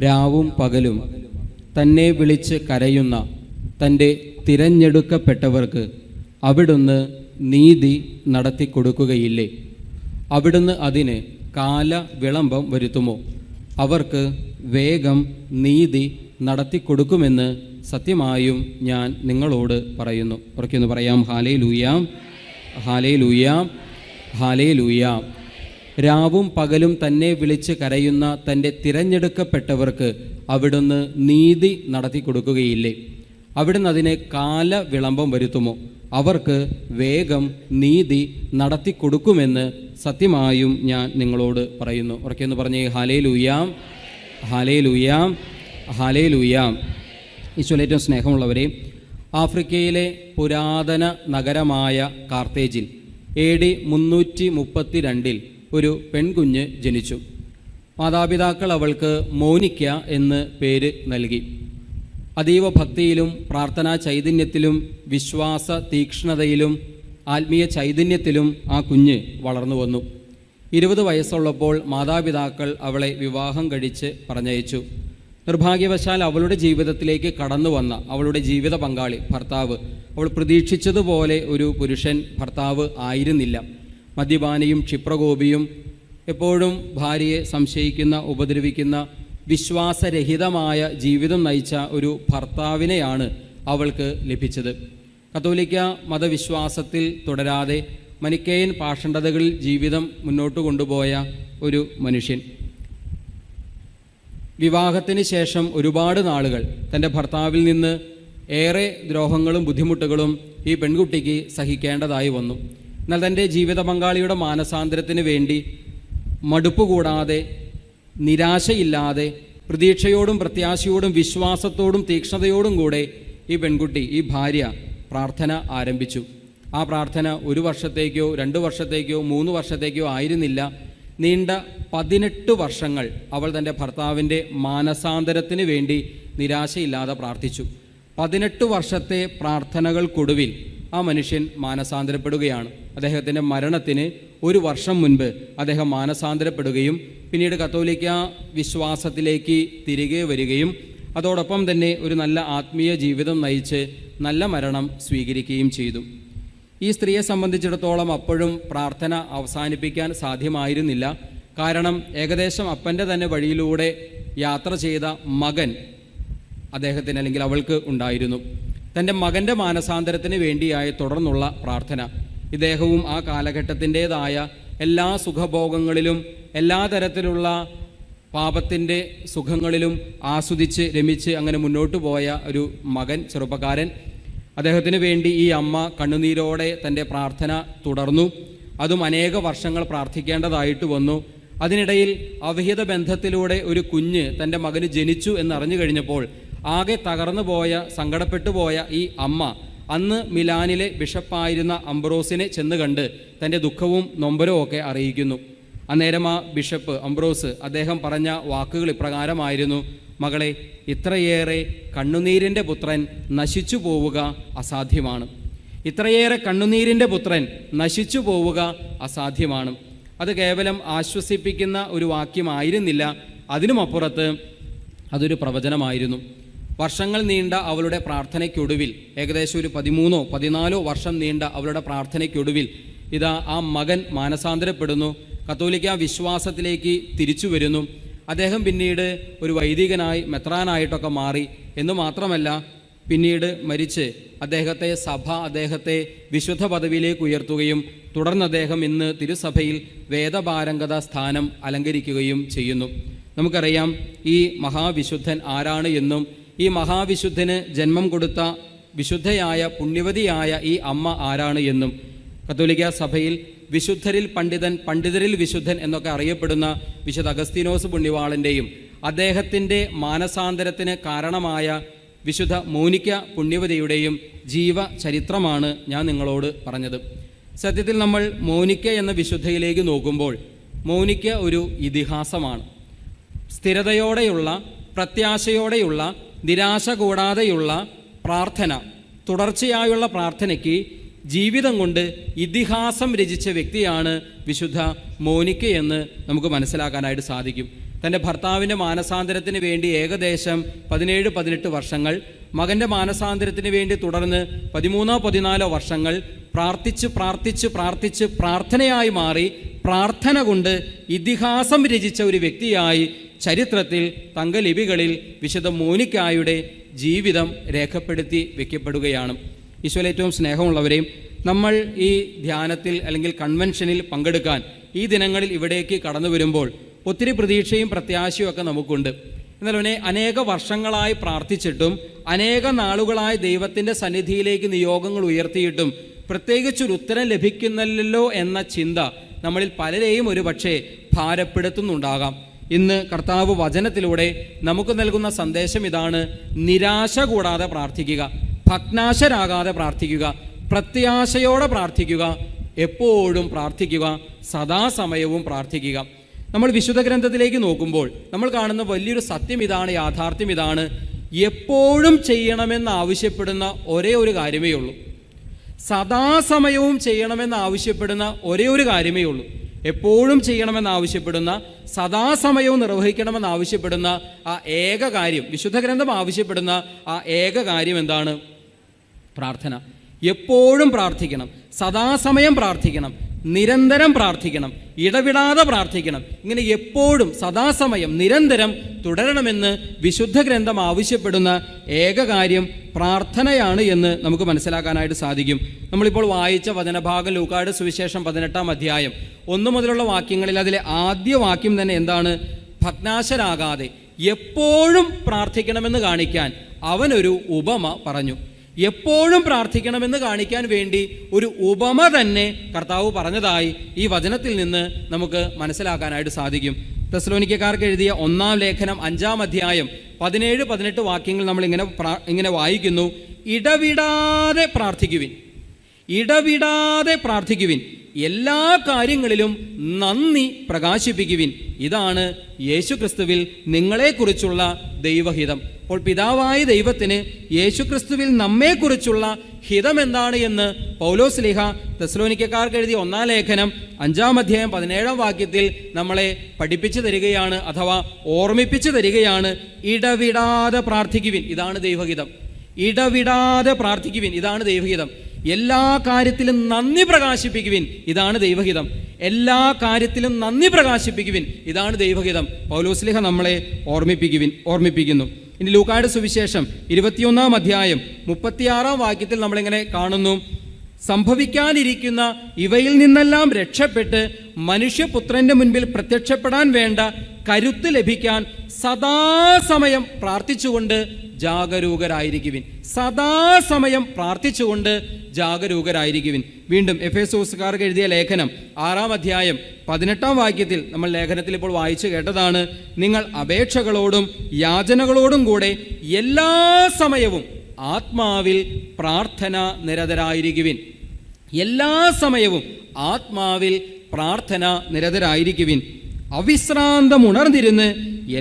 രാവും പകലും തന്നെ വിളിച്ച് കരയുന്ന തൻ്റെ തിരഞ്ഞെടുക്കപ്പെട്ടവർക്ക് അവിടുന്ന് നീതി നടത്തിക്കൊടുക്കുകയില്ലേ? അവിടുന്ന് അതിന് കാല വിളംബം വരുത്തുമോ? അവർക്ക് വേഗം നീതി നടത്തിക്കൊടുക്കുമെന്ന് സത്യമായും ഞാൻ നിങ്ങളോട് പറയുന്നു. ഉറക്കെന്ന് പറയാം, ഹല്ലേലൂയ, ഹല്ലേലൂയ, ഹല്ലേലൂയ. രാവും പകലും തന്നെ വിളിച്ച് കരയുന്ന തൻ്റെ തിരഞ്ഞെടുക്കപ്പെട്ടവർക്ക് അവിടുന്ന് നീതി നടത്തിക്കൊടുക്കുകയില്ലേ? അവിടുന്ന് അതിനെ കാല വിളംബം വരുത്തുമോ? അവർക്ക് വേഗം നീതി നടത്തിക്കൊടുക്കുമെന്ന് സത്യമായും ഞാൻ നിങ്ങളോട് പറയുന്നു. ഉറക്കെന്ന് പറഞ്ഞേ, ഹല്ലേലൂയ, ഹല്ലേലൂയ, ഹല്ലേലൂയ. ഈശോയിൽ ഏറ്റവും സ്നേഹമുള്ളവരെ, ആഫ്രിക്കയിലെ പുരാതന നഗരമായ കാർത്തേജിൽ AD 332 ഒരു പെൺകുഞ്ഞ് ജനിച്ചു. മാതാപിതാക്കൾ അവൾക്ക് മോനിക്ക എന്ന് പേര് നൽകി. അതീവ ഭക്തിയിലും പ്രാർത്ഥനാ ചൈതന്യത്തിലും വിശ്വാസ തീക്ഷ്ണതയിലും ആത്മീയ ചൈതന്യത്തിലും ആ കുഞ്ഞ് വളർന്നു വന്നു. 20 വയസ്സുള്ളപ്പോൾ മാതാപിതാക്കൾ അവളെ വിവാഹം കഴിച്ച് പറഞ്ഞയച്ചു. നിർഭാഗ്യവശാൽ അവളുടെ ജീവിതത്തിലേക്ക് കടന്നു വന്ന അവളുടെ ജീവിത പങ്കാളി, ഭർത്താവ്, അവൾ പ്രതീക്ഷിച്ചതുപോലെ ഒരു പുരുഷൻ ഭർത്താവ് ആയിരുന്നില്ല. മദ്യപാനിയും ക്ഷിപ്രകോപിയും എപ്പോഴും ഭാര്യയെ സംശയിക്കുന്ന, ഉപദ്രവിക്കുന്ന, വിശ്വാസരഹിതമായ ജീവിതം നയിച്ച ഒരു ഭർത്താവിനെയാണ് അവൾക്ക് ലഭിച്ചത്. കത്തോലിക്ക മതവിശ്വാസത്തിൽ തുടരാതെ മനിക്കേയൻ പാഷണ്ഡതകളിൽ ജീവിതം മുന്നോട്ട് കൊണ്ടുപോയ ഒരു മനുഷ്യൻ. വിവാഹത്തിന് ശേഷം ഒരുപാട് നാളുകൾ തൻ്റെ ഭർത്താവിൽ നിന്ന് ഏറെ ദ്രോഹങ്ങളും ബുദ്ധിമുട്ടുകളും ഈ പെൺകുട്ടിക്ക് സഹിക്കേണ്ടതായി വന്നു. എന്നാൽ തൻ്റെ ജീവിത പങ്കാളിയുടെ മാനസാന്തരത്തിന് വേണ്ടി മടുപ്പ് കൂടാതെ, നിരാശയില്ലാതെ, പ്രതീക്ഷയോടും പ്രത്യാശയോടും വിശ്വാസത്തോടും തീക്ഷ്ണതയോടും കൂടെ ഈ പെൺകുട്ടി, ഈ ഭാര്യ പ്രാർത്ഥന ആരംഭിച്ചു. ആ പ്രാർത്ഥന 1 വർഷത്തേക്കോ 2 വർഷത്തേക്കോ 3 വർഷത്തേക്കോ ആയിരുന്നില്ല. നീണ്ട 18 വർഷങ്ങൾ അവൾ തൻ്റെ ഭർത്താവിൻ്റെ മാനസാന്തരത്തിന് വേണ്ടി നിരാശയില്ലാതെ പ്രാർത്ഥിച്ചു. 18 വർഷത്തെ പ്രാർത്ഥനകൾക്കൊടുവിൽ ആ മനുഷ്യൻ മാനസാന്തരപ്പെടുകയാണ്. അദ്ദേഹത്തിൻ്റെ മരണത്തിന് 1 വർഷം മുൻപ് അദ്ദേഹം മാനസാന്തരപ്പെടുകയും പിന്നീട് കത്തോലിക്ക വിശ്വാസത്തിലേക്ക് തിരികെ വരികയും അതോടൊപ്പം തന്നെ ഒരു നല്ല ആത്മീയ ജീവിതം നയിച്ച് നല്ല മരണം സ്വീകരിക്കുകയും ചെയ്തു. ഈ സ്ത്രീയെ സംബന്ധിച്ചിടത്തോളം അപ്പോഴും പ്രാർത്ഥന അവസാനിപ്പിക്കാൻ സാധ്യമായിരുന്നില്ല. കാരണം ഏകദേശം അപ്പൻ്റെ തന്നെ വഴിയിലൂടെ യാത്ര ചെയ്ത മകൻ അദ്ദേഹത്തിന് അല്ലെങ്കിൽ അവൾക്ക് ഉണ്ടായിരുന്നു. തൻ്റെ മകൻ്റെ മാനസാന്തരത്തിന് വേണ്ടിയായി തുടർന്നുള്ള പ്രാർത്ഥന. ഇദ്ദേഹവും ആ കാലഘട്ടത്തിൻ്റേതായ എല്ലാ സുഖഭോഗങ്ങളിലും എല്ലാ തരത്തിലുള്ള പാപത്തിൻ്റെ സുഖങ്ങളിലും ആസ്വദിച്ച് രമിച്ച് അങ്ങനെ മുന്നോട്ട് പോയ ഒരു മകൻ, ചെറുപ്പക്കാരൻ. അദ്ദേഹത്തിന് വേണ്ടി ഈ അമ്മ കണ്ണുനീരോടെ തൻ്റെ പ്രാർത്ഥന തുടർന്നു. അതും അനേക വർഷങ്ങൾ പ്രാർത്ഥിക്കേണ്ടതായിട്ട് വന്നു. അതിനിടയിൽ അവിഹിത ബന്ധത്തിലൂടെ ഒരു കുഞ്ഞ് തൻ്റെ മകന് ജനിച്ചു എന്നറിഞ്ഞു കഴിഞ്ഞപ്പോൾ ആകെ തകർന്നു പോയ, സങ്കടപ്പെട്ടു പോയ ഈ അമ്മ അന്ന് മിലാനിലെ ബിഷപ്പായിരുന്ന അംബ്രോസിനെ ചെന്ന് കണ്ട് തൻ്റെ ദുഃഖവും നൊമ്പരവും ഒക്കെ അറിയിക്കുന്നു. അന്നേരം ആ ബിഷപ്പ് അംബ്രോസ് അദ്ദേഹം പറഞ്ഞ വാക്കുകൾ ഇപ്രകാരമായിരുന്നു: മകളെ, ഇത്രയേറെ കണ്ണുനീരിൻ്റെ പുത്രൻ നശിച്ചു പോവുക അസാധ്യമാണ്. ഇത്രയേറെ കണ്ണുനീരിൻ്റെ പുത്രൻ നശിച്ചു പോവുക അസാധ്യമാണ്. അത് കേവലം ആശ്വസിപ്പിക്കുന്ന ഒരു വാക്യമായിരുന്നില്ല, അതിനുമപ്പുറത്ത് അതൊരു പ്രവചനമായിരുന്നു. വർഷങ്ങൾ നീണ്ട അവളുടെ പ്രാർത്ഥനയ്ക്കൊടുവിൽ, ഏകദേശം ഒരു 13-14 വർഷം നീണ്ട അവളുടെ പ്രാർത്ഥനയ്ക്കൊടുവിൽ ഇതാ ആ മകൻ മാനസാന്തരപ്പെടുന്നു, കത്തോലിക്ക വിശ്വാസത്തിലേക്ക് തിരിച്ചു വരുന്നു. അദ്ദേഹം പിന്നീട് ഒരു വൈദികനായി, മെത്രാനായിട്ടൊക്കെ മാറി. എന്നു മാത്രമല്ല, പിന്നീട് മരിച്ച് സഭ അദ്ദേഹത്തെ വിശുദ്ധ പദവിയിലേക്ക് ഉയർത്തുകയും തുടർന്ന് അദ്ദേഹം ഇന്ന് തിരുസഭയിൽ വേദപാരംഗത സ്ഥാനം അലങ്കരിക്കുകയും ചെയ്യുന്നു. നമുക്കറിയാം ഈ മഹാവിശുദ്ധൻ ആരാണ് എന്നും ഈ മഹാവിശുദ്ധന് ജന്മം കൊടുത്ത വിശുദ്ധയായ പുണ്യവതിയായ ഈ അമ്മ ആരാണ് എന്നും. കത്തോലിക്ക സഭയിൽ വിശുദ്ധരിൽ പണ്ഡിതൻ, പണ്ഡിതരിൽ വിശുദ്ധൻ എന്നൊക്കെ അറിയപ്പെടുന്ന വിശുദ്ധ അഗസ്തീനോസ് പുണ്യവാളൻ്റെയും അദ്ദേഹത്തിൻ്റെ മാനസാന്തരത്തിന് കാരണമായ വിശുദ്ധ മോനിക്ക പുണ്യവതിയുടെയും ജീവചരിത്രമാണ് ഞാൻ നിങ്ങളോട് പറഞ്ഞത്. സത്യത്തിൽ നമ്മൾ മോനിക്ക എന്ന വിശുദ്ധയിലേക്ക് നോക്കുമ്പോൾ മോനിക്ക ഒരു ഇതിഹാസമാണ്. സ്ഥിരതയോടെയുള്ള, പ്രത്യാശയോടെയുള്ള, നിരാശ കൂടാതെയുള്ള പ്രാർത്ഥന, തുടർച്ചയായുള്ള പ്രാർത്ഥനയ്ക്ക് ജീവിതം കൊണ്ട് ഇതിഹാസം രചിച്ച വ്യക്തിയാണ് വിശുദ്ധ മോനിക്കയെന്ന് നമുക്ക് മനസ്സിലാക്കാനായിട്ട് സാധിക്കും. തൻ്റെ ഭർത്താവിൻ്റെ മാനസാന്തരത്തിന് വേണ്ടി ഏകദേശം 17-18 വർഷങ്ങൾ, മകൻ്റെ മാനസാന്തരത്തിന് വേണ്ടി തുടർന്ന് 13-14 വർഷങ്ങൾ പ്രാർത്ഥിച്ച് പ്രാർത്ഥനയായി മാറി, പ്രാർത്ഥന കൊണ്ട് ഇതിഹാസം രചിച്ച ഒരു വ്യക്തിയായി ചരിത്രത്തിൽ തങ്കലിപികളിൽ വിശുദ്ധ മോനിക്കായുടെ ജീവിതം രേഖപ്പെടുത്തി വയ്ക്കപ്പെടുകയാണ്. ഈശോയിൽ ഏറ്റവും സ്നേഹമുള്ളവരെയും, നമ്മൾ ഈ ധ്യാനത്തിൽ അല്ലെങ്കിൽ കൺവെൻഷനിൽ പങ്കെടുക്കാൻ ഈ ദിനങ്ങളിൽ ഇവിടേക്ക് കടന്നു വരുമ്പോൾ ഒത്തിരി പ്രതീക്ഷയും പ്രത്യാശയും ഒക്കെ നമുക്കുണ്ട്. എന്നാൽ അനേക വർഷങ്ങളായി പ്രാർത്ഥിച്ചിട്ടും അനേക നാളുകളായി ദൈവത്തിൻ്റെ സന്നിധിയിലേക്ക് നിയോഗങ്ങൾ ഉയർത്തിയിട്ടും പ്രത്യേകിച്ചൊരു ഉത്തരം ലഭിക്കുന്നില്ലല്ലോ എന്ന ചിന്ത നമ്മളിൽ പലരെയും ഒരു പക്ഷേ ഭാരപ്പെടുത്തുന്നുണ്ടാകാം. ഇന്ന് കർത്താവ് വചനത്തിലൂടെ നമുക്ക് നൽകുന്ന സന്ദേശം ഇതാണ്: നിരാശ കൂടാതെ പ്രാർത്ഥിക്കുക, ഭഗ്നാശരാകാതെ പ്രാർത്ഥിക്കുക, പ്രത്യാശയോടെ പ്രാർത്ഥിക്കുക, എപ്പോഴും പ്രാർത്ഥിക്കുക, സദാസമയവും പ്രാർത്ഥിക്കുക. നമ്മൾ വിശുദ്ധ ഗ്രന്ഥത്തിലേക്ക് നോക്കുമ്പോൾ നമ്മൾ കാണുന്ന വലിയൊരു സത്യം ഇതാണ്, യാഥാർത്ഥ്യം ഇതാണ്: എപ്പോഴും ചെയ്യണമെന്ന് ആവശ്യപ്പെടുന്ന ഒരേ ഒരു കാര്യമേ ഉള്ളൂ. സദാസമയവും ചെയ്യണമെന്ന് ആവശ്യപ്പെടുന്ന ഒരേ ഒരു കാര്യമേ ഉള്ളൂ. എപ്പോഴും ചെയ്യണമെന്ന് ആവശ്യപ്പെടുന്ന, സദാസമയവും നിർവഹിക്കണമെന്ന് ആവശ്യപ്പെടുന്ന ആ ഏക കാര്യം, വിശുദ്ധ ഗ്രന്ഥം ആവശ്യപ്പെടുന്ന ആ ഏക കാര്യം എന്താണ്? പ്രാർത്ഥന. എപ്പോഴും പ്രാർത്ഥിക്കണം, സദാസമയം പ്രാർത്ഥിക്കണം, നിരന്തരം പ്രാർത്ഥിക്കണം, ഇടവിടാതെ പ്രാർത്ഥിക്കണം. ഇങ്ങനെ എപ്പോഴും സദാസമയം നിരന്തരം തുടരണമെന്ന് വിശുദ്ധ ഗ്രന്ഥം ആവശ്യപ്പെടുന്ന ഏക കാര്യം പ്രാർത്ഥനയാണ് എന്ന് നമുക്ക് മനസ്സിലാക്കാനായിട്ട് സാധിക്കും. നമ്മളിപ്പോൾ വായിച്ച വചനഭാഗം ലൂക്കായുടെ സുവിശേഷം 18-ാം അധ്യായം 1 മുതലുള്ള വാക്യങ്ങളിൽ അതിലെ ആദ്യ വാക്യം തന്നെ എന്താണ്? ഭഗ്നാശരാകാതെ എപ്പോഴും പ്രാർത്ഥിക്കണമെന്ന് കാണിക്കാൻ അവനൊരു ഉപമ പറഞ്ഞു. എപ്പോഴും പ്രാർത്ഥിക്കണമെന്ന് കാണിക്കാൻ വേണ്ടി ഒരു ഉപമ തന്നെ കർത്താവ് പറഞ്ഞതായി ഈ വചനത്തിൽ നിന്ന് നമുക്ക് മനസ്സിലാക്കാനായിട്ട് സാധിക്കും. തെസ്സലോനിക്കക്കാർക്ക് എഴുതിയ 1-ാം ലേഖനം 5-ാം അധ്യായം 17-18 വാക്യങ്ങൾ നമ്മൾ ഇങ്ങനെ വായിക്കുന്നു: ഇടവിടാതെ പ്രാർത്ഥിക്കുവിൻ, ഇടവിടാതെ പ്രാർത്ഥിക്കുവിൻ, എല്ലാ കാര്യങ്ങളിലും നന്ദി പ്രകാശിപ്പിക്കുവിൻ, ഇതാണ് യേശുക്രിസ്തുവിൽ നിങ്ങളെക്കുറിച്ചുള്ള ദൈവഹിതം. അപ്പോൾ പിതാവായ ദൈവത്തിന് യേശുക്രിസ്തുവിൽ നമ്മെക്കുറിച്ചുള്ള ഹിതം എന്താണ് എന്ന് പൗലോസ് ശ്ലീഹ തെസ്സലോനിക്കക്കാർക്ക് എഴുതിയ 1-ാം ലേഖനം 5-ാം അധ്യായം 17-ാം വാക്യത്തിൽ നമ്മളെ പഠിപ്പിച്ചു തരികയാണ്, അഥവാ ഓർമ്മിപ്പിച്ചു തരികയാണ്. ഇടവിടാതെ പ്രാർത്ഥിക്കുവിൻ, ഇതാണ് ദൈവഹിതം. ഇടവിടാതെ പ്രാർത്ഥിക്കുവിൻ, ഇതാണ് ദൈവഹിതം. എല്ലാ കാര്യത്തിലും നന്ദി പ്രകാശിപ്പിക്കുവിൻ, ഇതാണ് ദൈവഹിതം. എല്ലാ കാര്യത്തിലും നന്ദി പ്രകാശിപ്പിക്കുവിൻ, ഇതാണ് ദൈവഹിതം. പൗലോസ് ശ്ലീഹ നമ്മളെ ഓർമ്മിപ്പിക്കുന്നു. ഇനി ലൂക്കായുടെ സുവിശേഷം 21-ാം അധ്യായം 36-ാം വാക്യത്തിൽ നമ്മളിങ്ങനെ കാണുന്നു: സംഭവിക്കാനിരിക്കുന്ന ഇവയിൽ നിന്നെല്ലാം രക്ഷപ്പെട്ട് മനുഷ്യപുത്രന്റെ മുൻപിൽ പ്രത്യക്ഷപ്പെടാൻ വേണ്ട കരുത്ത് ലഭിക്കാൻ സദാസമയം പ്രാർത്ഥിച്ചുകൊണ്ട് ജാഗരൂകരായിരിക്കുവിൻ. സദാസമയം പ്രാർത്ഥിച്ചുകൊണ്ട് ജാഗരൂകരായിരിക്കുവിൻ. വീണ്ടും എഫേസോസുകാർക്ക് എഴുതിയ ലേഖനം 6-ാം അധ്യായം 18-ാം വാക്യത്തിൽ നമ്മൾ ലേഖനത്തിൽ ഇപ്പോൾ വായിച്ചു കേട്ടതാണ്: നിങ്ങൾ അപേക്ഷകളോടും യാചനകളോടും കൂടെ എല്ലാ സമയവും ആത്മാവിൽ പ്രാർത്ഥന നിരതരായിരിക്കുവിൻ. എല്ലാ സമയവും ആത്മാവിൽ പ്രാർത്ഥന നിരതരായിരിക്കുവിൻ. അവിശ്രാന്തം ഉണർന്നിരുന്ന്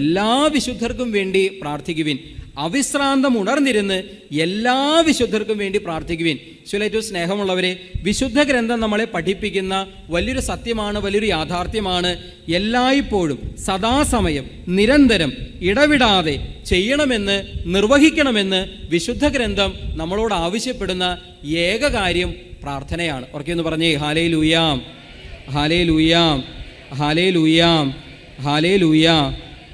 എല്ലാ വിശുദ്ധർക്കും വേണ്ടി പ്രാർത്ഥിക്കുവിൻ. അവിശ്രാന്തം ഉണർന്നിരുന്ന് എല്ലാ വിശുദ്ധർക്കും വേണ്ടി പ്രാർത്ഥിക്കുവിൻ. ഏറ്റവും സ്നേഹമുള്ളവരെ, വിശുദ്ധ ഗ്രന്ഥം നമ്മളെ പഠിപ്പിക്കുന്ന വലിയൊരു സത്യമാണ്, വലിയൊരു യാഥാർത്ഥ്യമാണ്. എല്ലായ്പ്പോഴും സദാസമയം നിരന്തരം ഇടവിടാതെ ചെയ്യണമെന്ന്, നിർവഹിക്കണമെന്ന് വിശുദ്ധ ഗ്രന്ഥം നമ്മളോട് ആവശ്യപ്പെടുന്ന ഏക കാര്യം പ്രാർത്ഥനയാണ്. ഉറക്കെന്ന് പറഞ്ഞേ ഹല്ലേലൂയാം, ഹല്ലേലൂയാം, ഹല്ലേലൂയാം, ഹല്ലേലൂയാ.